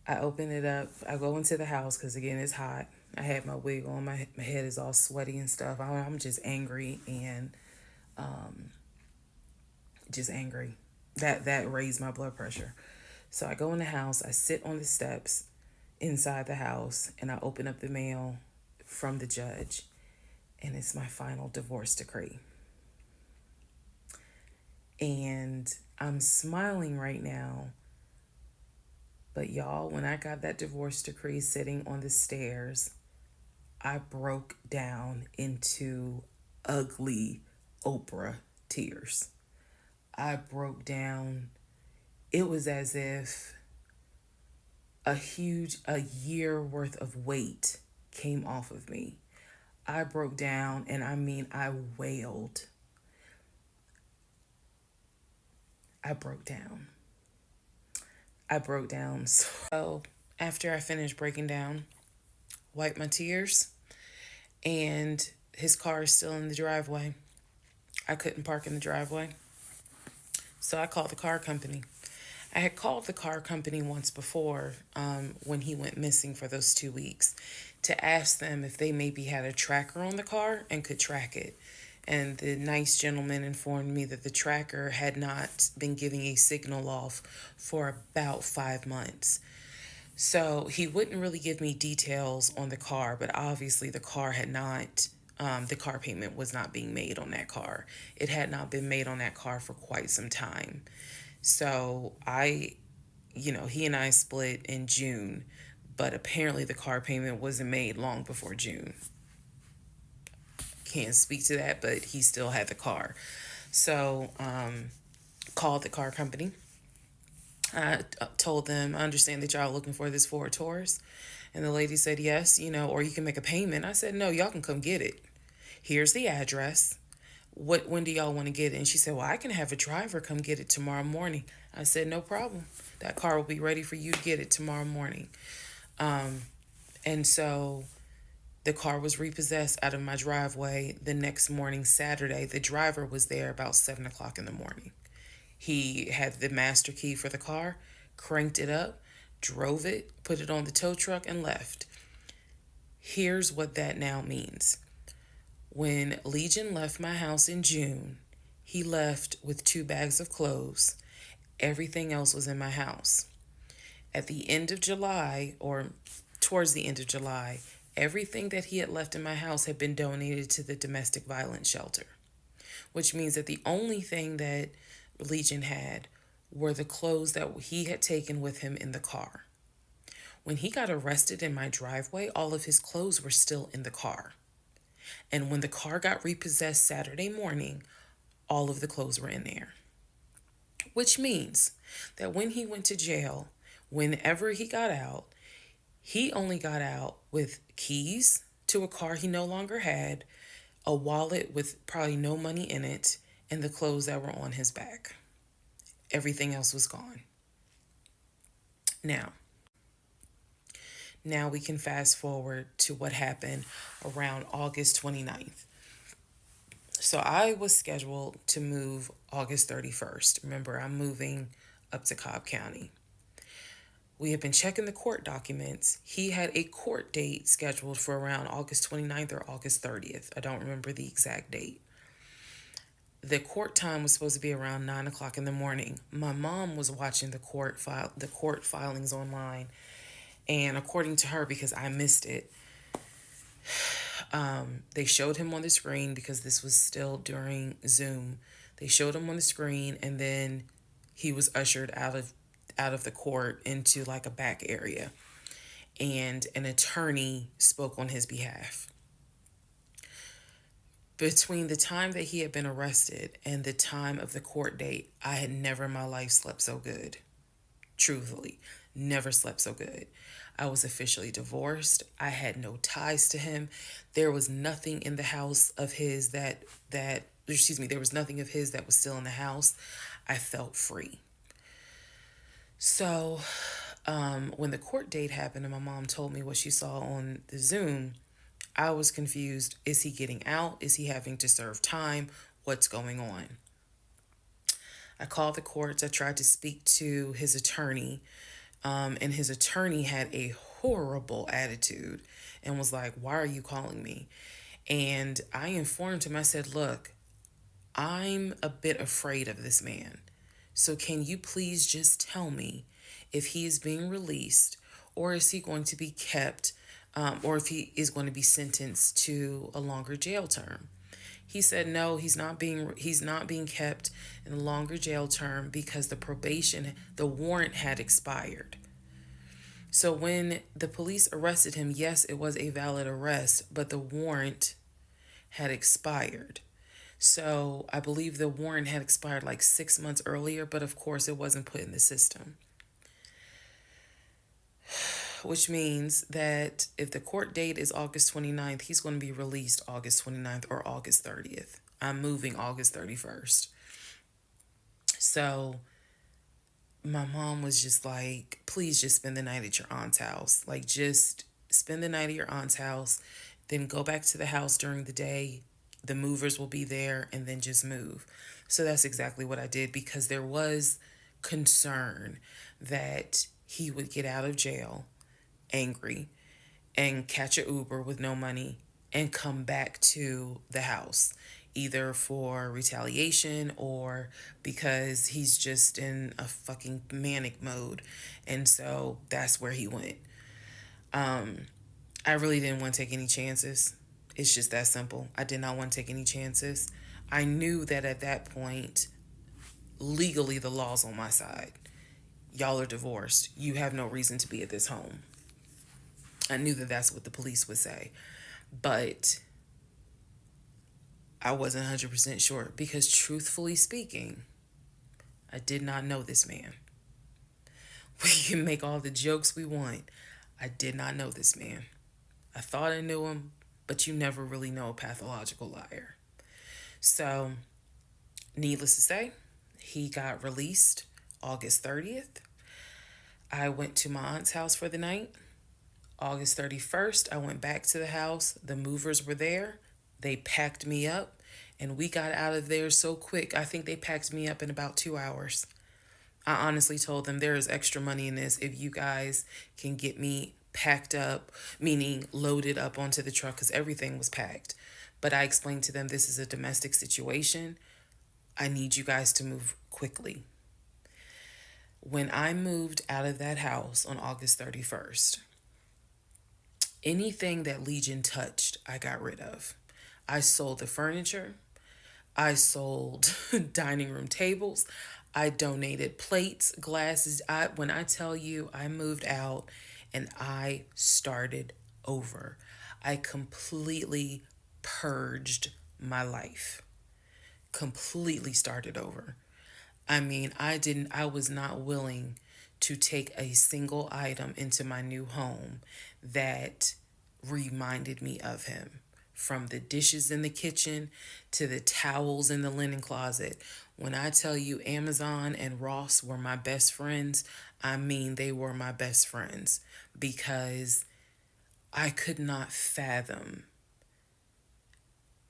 I open it up. I go into the house because, again, it's hot. I had my wig on. My head is all sweaty and stuff. I'm just angry and just angry. That raised my blood pressure. So I go in the house. I sit on the steps inside the house and I open up the mail from the judge, and it's my final divorce decree. And I'm smiling right now, but y'all, when I got that divorce decree sitting on the stairs, I broke down into ugly Oprah tears. I broke down. It was as if a year worth of weight came off of me. I broke down, and I mean, I wailed. I broke down. So after I finished breaking down, wiped my tears, and his car is still in the driveway. I couldn't park in the driveway. So I called the car company. I had called the car company once before, when he went missing for those 2 weeks, to ask them if they maybe had a tracker on the car and could track it. And the nice gentleman informed me that the tracker had not been giving a signal off for about 5 months. So he wouldn't really give me details on the car, but obviously the car had not, the car payment was not being made on that car. It had not been made on that car for quite some time. So he and I split in June, but apparently the car payment wasn't made long before June. Can't speak to that, but he still had the car. So, called the car company. I told them, I understand that y'all are looking for this Ford Taurus. And the lady said, yes, or you can make a payment. I said, no, y'all can come get it. Here's the address. When do y'all want to get it? And she said, well, I can have a driver come get it tomorrow morning. I said, no problem. That car will be ready for you to get it tomorrow morning. And so the car was repossessed out of my driveway the next morning, Saturday. The driver was there about 7 o'clock in the morning. He had the master key for the car, cranked it up, drove it, put it on the tow truck, and left. Here's what that now means. When Legion left my house in June, he left with 2 bags of clothes. Everything else was in my house. At the end of July, or towards the end of July, everything that he had left in my house had been donated to the domestic violence shelter, which means that the only thing that Legion had were the clothes that he had taken with him in the car. When he got arrested in my driveway, all of his clothes were still in the car. And when the car got repossessed Saturday morning, all of the clothes were in there. Which means that when he went to jail, whenever he got out, he only got out with keys to a car he no longer had, a wallet with probably no money in it, and the clothes that were on his back. Everything else was gone. Now we can fast forward to what happened around August 29th. So I was scheduled to move August 31st. Remember, I'm moving up to Cobb County. We had been checking the court documents. He had a court date scheduled for around August 29th or August 30th. I don't remember the exact date. The court time was supposed to be around 9 o'clock in the morning. My mom was watching the court filings online, and according to her, because I missed it, they showed him on the screen because this was still during Zoom. They showed him on the screen, and then he was ushered out of the court into like a back area, and an attorney spoke on his behalf. Between the time that he had been arrested and the time of the court date, I had never in my life slept so good. Truthfully, never slept so good. I was officially divorced. I had no ties to him. There was nothing in the house of his there was nothing of his that was still in the house. I felt free. So, when the court date happened and my mom told me what she saw on the Zoom, I was confused. Is he getting out? Is he having to serve time? What's going on? I called the courts. I tried to speak to his attorney, and his attorney had a horrible attitude and was like, why are you calling me? And I informed him, I said, look, I'm a bit afraid of this man. So can you please just tell me if he is being released, or is he going to be kept, or if he is going to be sentenced to a longer jail term? He said no, he's not being kept in a longer jail term because the warrant had expired. So when the police arrested him, yes, it was a valid arrest, but the warrant had expired. So I believe the warrant had expired like 6 months earlier, but of course it wasn't put in the system. Which means that if the court date is August 29th, he's going to be released August 29th or August 30th. I'm moving August 31st. So my mom was just like, please just spend the night at your aunt's house. Like, just spend the night at your aunt's house, then go back to the house during the day. The movers will be there, and then just move. So that's exactly what I did, because there was concern that he would get out of jail angry and catch a Uber with no money and come back to the house, either for retaliation or because he's just in a fucking manic mode. And so that's where he went. I really didn't want to take any chances. It's just that simple. I did not want to take any chances. I knew that at that point, legally, the law's on my side. Y'all are divorced. You have no reason to be at this home. I knew that that's what the police would say. But I wasn't 100% sure because, truthfully speaking, I did not know this man. We can make all the jokes we want. I did not know this man. I thought I knew him, but you never really know a pathological liar. So, needless to say, he got released August 30th. I went to my aunt's house for the night. August 31st, I went back to the house. The movers were there. They packed me up, and we got out of there so quick. I think they packed me up in about 2 hours. I honestly told them there is extra money in this if you guys can get me packed up, meaning loaded up onto the truck because everything was packed. But I explained to them this is a domestic situation. I need you guys to move quickly. When I moved out of that house on August 31st, anything that Legion touched, I got rid of. I sold the furniture. I sold dining room tables. I donated plates, glasses. When I tell you I moved out and I started over, I completely purged my life. Completely started over. I mean, I was not willing to take a single item into my new home that reminded me of him. From the dishes in the kitchen to the towels in the linen closet. When I tell you Amazon and Ross were my best friends, I mean they were my best friends because I could not fathom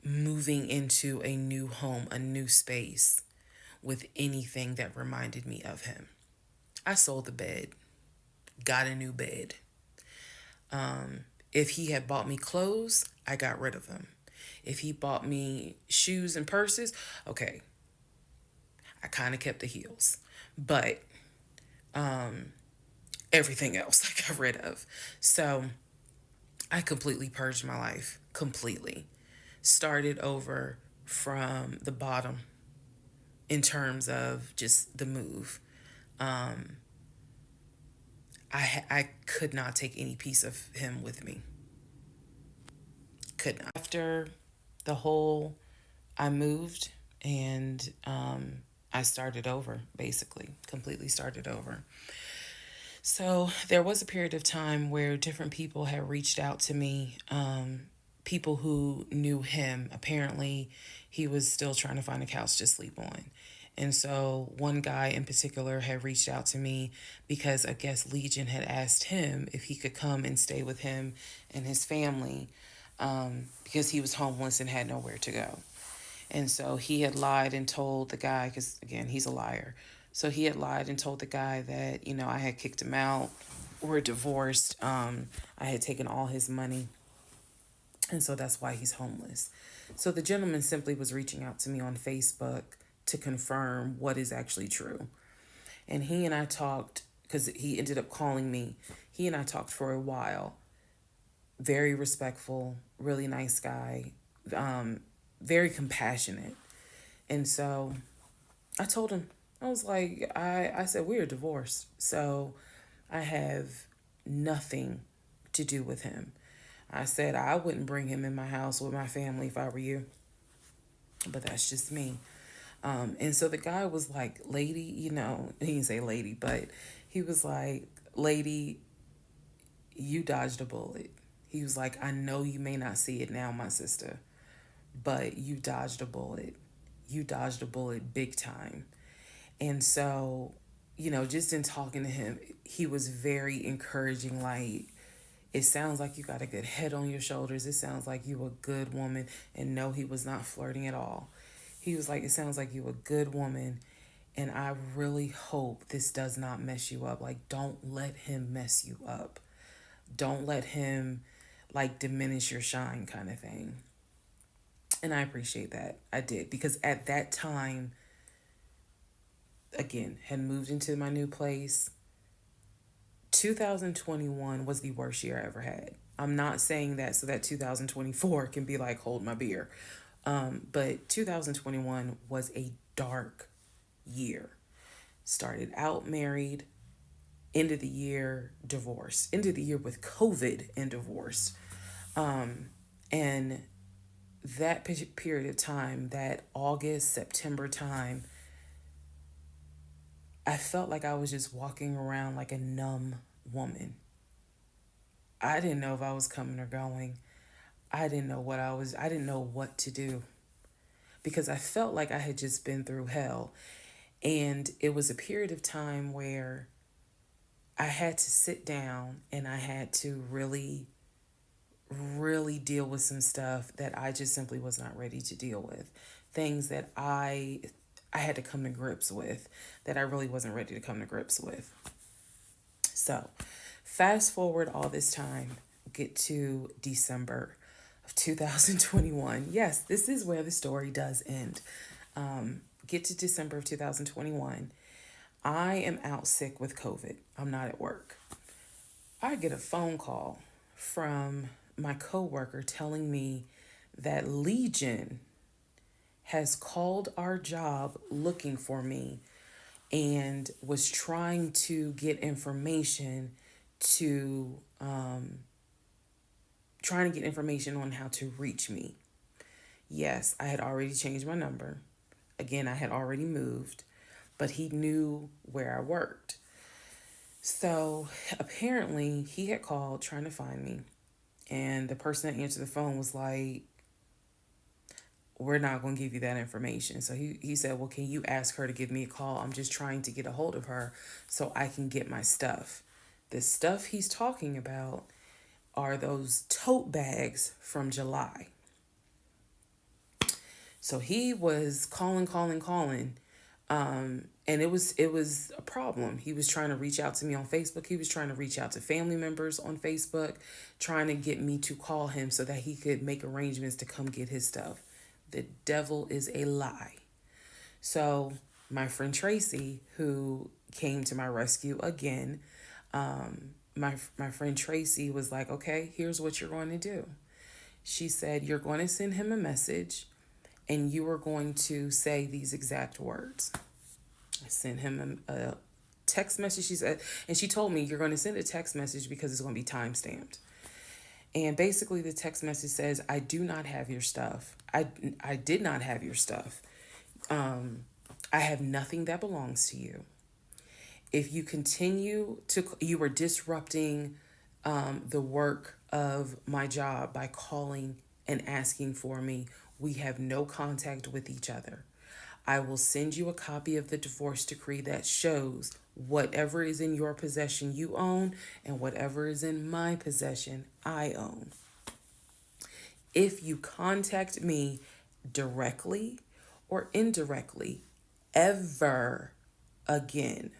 moving into a new home, a new space with anything that reminded me of him. I sold the bed, got a new bed. If he had bought me clothes, I got rid of them. If he bought me shoes and purses, okay, I kind of kept the heels. But everything else I got rid of. So I completely purged my life, completely. Started over from the bottom in terms of just the move. I could not take any piece of him with me. Could not. After the whole, I moved and I started over, basically, completely started over. So there was a period of time where different people had reached out to me, people who knew him. Apparently, he was still trying to find a couch to sleep on. And so one guy in particular had reached out to me because I guess Legion had asked him if he could come and stay with him and his family because he was homeless and had nowhere to go. And so he had lied and told the guy, because again, he's a liar. So he had lied and told the guy that, I had kicked him out. We're divorced. I had taken all his money. And so that's why he's homeless. So the gentleman simply was reaching out to me on Facebook to confirm what is actually true. And he and I talked, because he ended up calling me. He and I talked for a while. Very respectful, really nice guy, very compassionate. And so I told him, I was like, I said, we're divorced. So I have nothing to do with him. I said, I wouldn't bring him in my house with my family if I were you. But that's just me. And so the guy was like, lady, he didn't say lady, but he was like, lady, you dodged a bullet. He was like, I know you may not see it now, my sister, but you dodged a bullet. You dodged a bullet big time. And so, just in talking to him, he was very encouraging. Like, it sounds like you got a good head on your shoulders. It sounds like you a good woman. And no, he was not flirting at all. He was like, it sounds like you a good woman And I really hope this does not mess you up. Like, don't let him mess you up. Don't let him like diminish your shine, kind of thing. And I appreciate that. I did, because at that time, again, had moved into my new place. 2021 was the worst year I ever had. I'm not saying that so that 2024 can be like, hold my beer. But 2021 was a dark year. Started out married, end of the year divorce, end of the year with COVID and divorce. And that period of time, that August, September time, I felt like I was just walking around like a numb woman. I didn't know if I was coming or going. I didn't know what to do, because I felt like I had just been through hell. And it was a period of time where I had to sit down and I had to really, really deal with some stuff that I just simply was not ready to deal with. Things that I had to come to grips with that I really wasn't ready to come to grips with. So, fast forward all this time, get to December of 2021. Yes, this is where the story does end. Get to December of 2021. I am out sick with COVID. I'm not at work. I get a phone call from my coworker telling me that Legion has called our job looking for me and was trying to get information to trying to get information on how to reach me. Yes, I had already changed my number. Again, I had already moved, but he knew where I worked. So apparently he had called trying to find me, and the person that answered the phone was like, we're not going to give you that information. So he said, well, can you ask her to give me a call? I'm just trying to get a hold of her so I can get my stuff. The stuff he's talking about are those tote bags from July. So he was calling. And it was a problem. He was trying to reach out to me on Facebook. He was trying to reach out to family members on Facebook, trying to get me to call him so that he could make arrangements to come get his stuff. The devil is a lie. So my friend Tracy, who came to my rescue again, my friend Tracy was like, okay, here's what you're going to do. She said, you're going to send him a message and you are going to say these exact words. I sent him a text message. She said, and she told me, you're going to send a text message because it's going to be time stamped. And basically the text message says, I do not have your stuff. I did not have your stuff. I have nothing that belongs to you. If you continue to, you are disrupting the work of my job by calling and asking for me. We have no contact with each other. I will send you a copy of the divorce decree that shows whatever is in your possession you own and whatever is in my possession I own. If you contact me directly or indirectly ever again,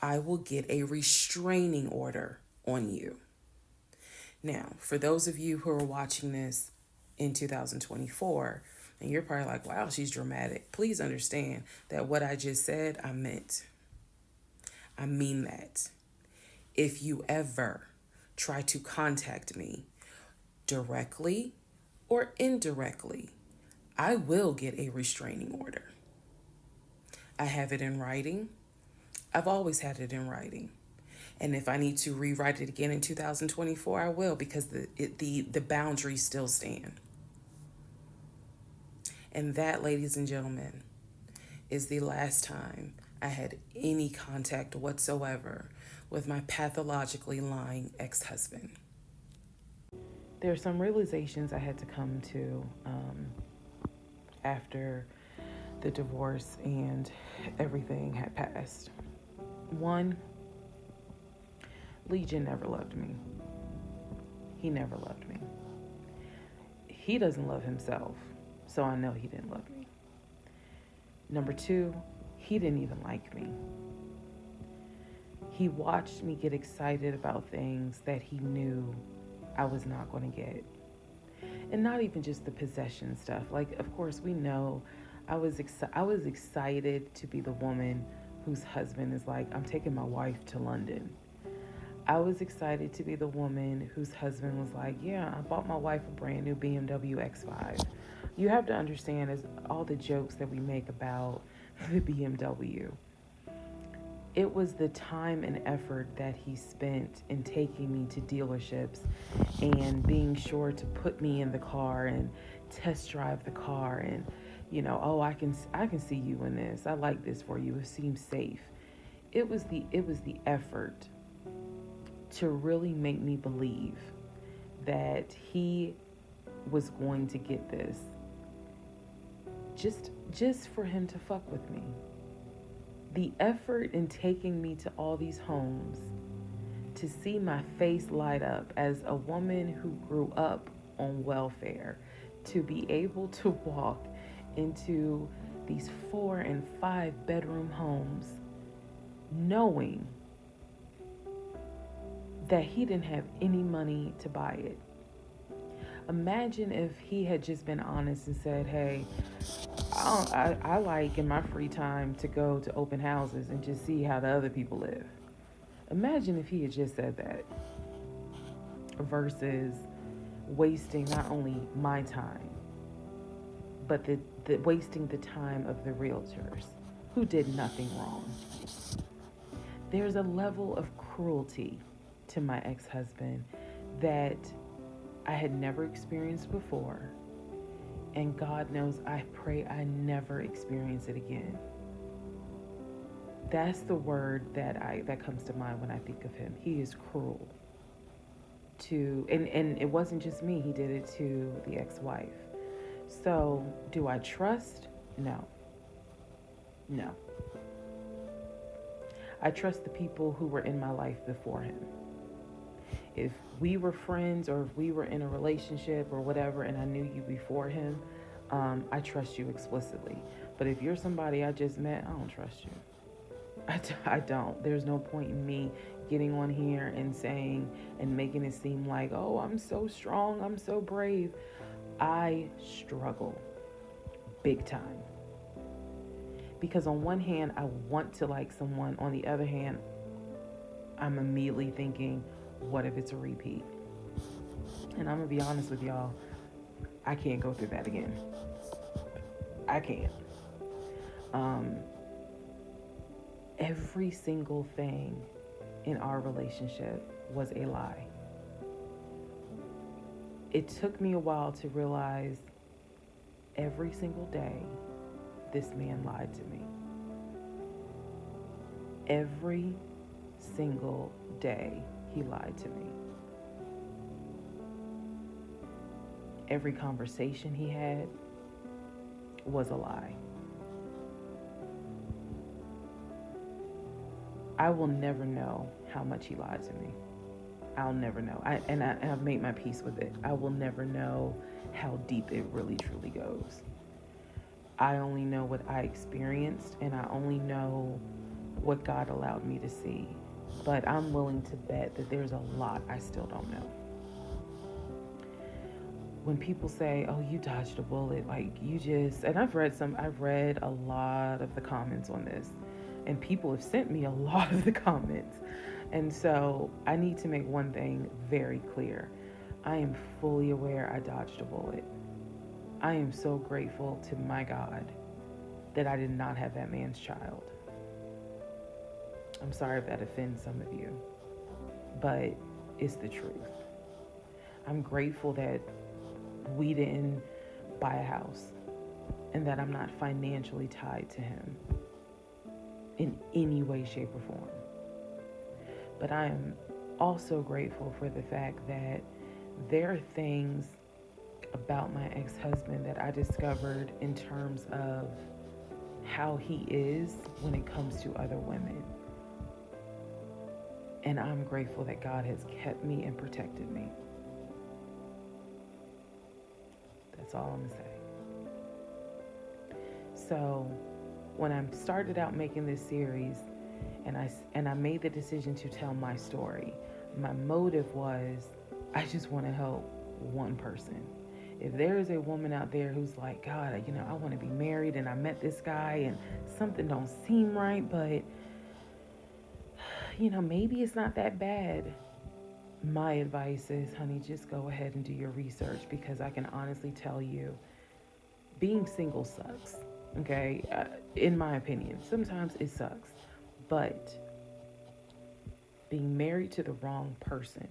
I will get a restraining order on you. Now, for those of you who are watching this in 2024, and you're probably like, wow, she's dramatic. Please understand that what I just said, I meant. I mean that. If you ever try to contact me directly or indirectly, I will get a restraining order. I have it in writing. I've always had it in writing. And if I need to rewrite it again in 2024, I will, because the boundaries still stand. And that, ladies and gentlemen, is the last time I had any contact whatsoever with my pathologically lying ex-husband. There are some realizations I had to come to after the divorce and everything had passed. One, Legion never loved me. He never loved me. He doesn't love himself, so I know he didn't love me. Number two, he didn't even like me. He watched me get excited about things that he knew I was not going to get. And not even just the possession stuff. Like, of course, we know I was excited to be the woman whose husband is like, I'm taking my wife to London. I was excited to be the woman whose husband was like, yeah, I bought my wife a brand new BMW X5. You have to understand, as all the jokes that we make about the BMW, it was the time and effort that he spent in taking me to dealerships and being sure to put me in the car and test drive the car and, oh, I can see you in this. I like this for you. It seems safe. It was the effort to really make me believe that he was going to get this just for him to fuck with me. The effort in taking me to all these homes, to see my face light up as a woman who grew up on welfare, to be able to walk into these 4 and 5 bedroom homes knowing that he didn't have any money to buy it. Imagine if he had just been honest and said, hey, I like in my free time to go to open houses and just see how the other people live. Imagine if he had just said that versus wasting not only my time, but the wasting the time of the realtors who did nothing wrong. There's a level of cruelty to my ex-husband that I had never experienced before. And God knows, I pray I never experience it again. That's the word that comes to mind when I think of him. He is cruel. And it wasn't just me, he did it to the ex-wife. So, do I trust? No. I trust the people who were in my life before him. If we were friends or if we were in a relationship or whatever and I knew you before him, I trust you explicitly. But if you're somebody I just met, I don't trust you. I don't. There's no point in me getting on here and saying and making it seem like, oh, I'm so strong, I'm so brave. I struggle big time. Because on one hand, I want to like someone. On the other hand, I'm immediately thinking, what if it's a repeat? And I'm going to be honest with y'all, I can't go through that again. I can't. Every single thing in our relationship was a lie. It took me a while to realize every single day this man lied to me. Every single day he lied to me. Every conversation he had was a lie. I will never know how much he lied to me. I'll never know. I've made my peace with it. I will never know how deep it really truly goes. I only know what I experienced, and I only know what God allowed me to see. But I'm willing to bet that there's a lot I still don't know. When people say, oh, you dodged a bullet, like you just, and I've read a lot of the comments on this, and people have sent me a lot of the comments. And so I need to make one thing very clear. I am fully aware I dodged a bullet. I am so grateful to my God that I did not have that man's child. I'm sorry if that offends some of you, but it's the truth. I'm grateful that we didn't buy a house and that I'm not financially tied to him in any way, shape, or form. But I am also grateful for the fact that there are things about my ex-husband that I discovered in terms of how he is when it comes to other women. And I'm grateful that God has kept me and protected me. That's all I'm gonna say. So when I started out making this series, and I made the decision to tell my story, my motive was I just want to help one person. If there is a woman out there who's like, God, I want to be married, and I met this guy and something don't seem right, but maybe it's not that bad. My advice is, honey, just go ahead and do your research, because I can honestly tell you, being single sucks. Okay, in my opinion, sometimes it sucks, but being married to the wrong person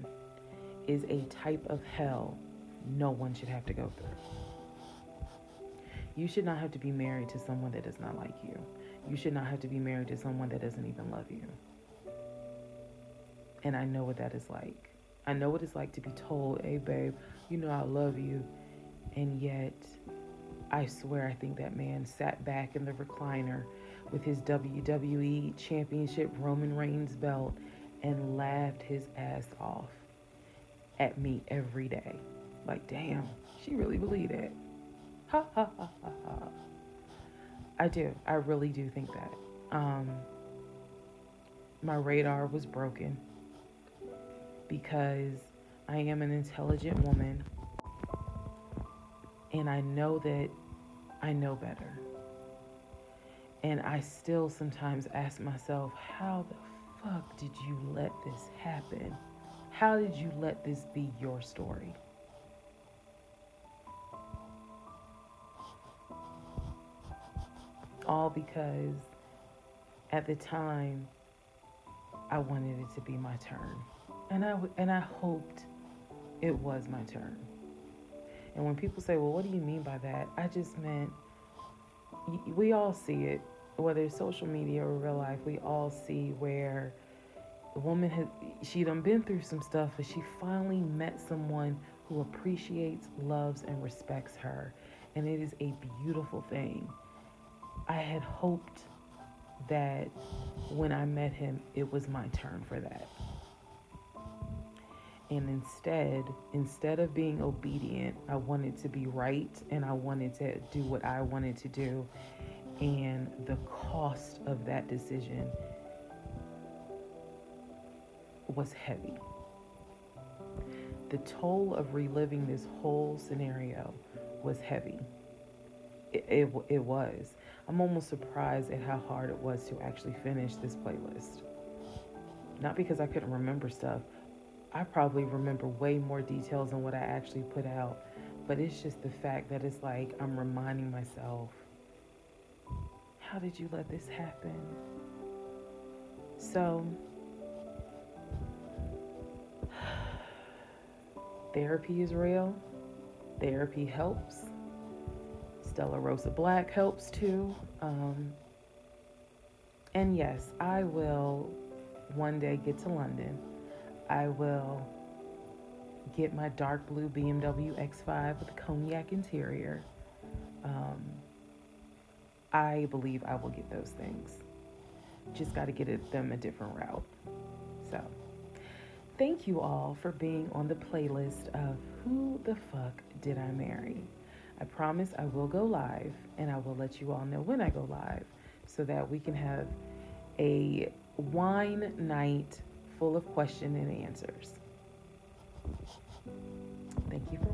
is a type of hell no one should have to go through. You should not have to be married to someone that does not like you. You should not have to be married to someone that doesn't even love you. And I know what that is like. I know what it's like to be told, hey, babe, I love you. And yet, I swear, I think that man sat back in the recliner with his WWE Championship Roman Reigns belt and laughed his ass off at me every day. Like, damn, she really believed it. Ha, ha, ha, ha, ha. I do. I really do think that. My radar was broken because I am an intelligent woman, and I know that I know better. And I still sometimes ask myself, how the fuck did you let this happen? How did you let this be your story? All because at the time I wanted it to be my turn. And I hoped it was my turn. And when people say, well, what do you mean by that? I just meant, we all see it, whether it's social media or real life, we all see where the woman she done been through some stuff, but she finally met someone who appreciates, loves, and respects her. And it is a beautiful thing. I had hoped that when I met him, it was my turn for that. And instead of being obedient, I wanted to be right, and I wanted to do what I wanted to do. And the cost of that decision was heavy. The toll of reliving this whole scenario was heavy. It was. I'm almost surprised at how hard it was to actually finish this playlist. Not because I couldn't remember stuff. I probably remember way more details than what I actually put out. But it's just the fact that it's like I'm reminding myself, how did you let this happen? So, therapy is real. Therapy helps. Stella Rosa Black helps too. And yes, I will one day get to London. I will get my dark blue BMW X5 with a cognac interior. I believe I will get those things. Just got to get them a different route. So, thank you all for being on the playlist of Who the Fuck Did I Marry? I promise I will go live, and I will let you all know when I go live so that we can have a wine night full of question and answers. Thank you for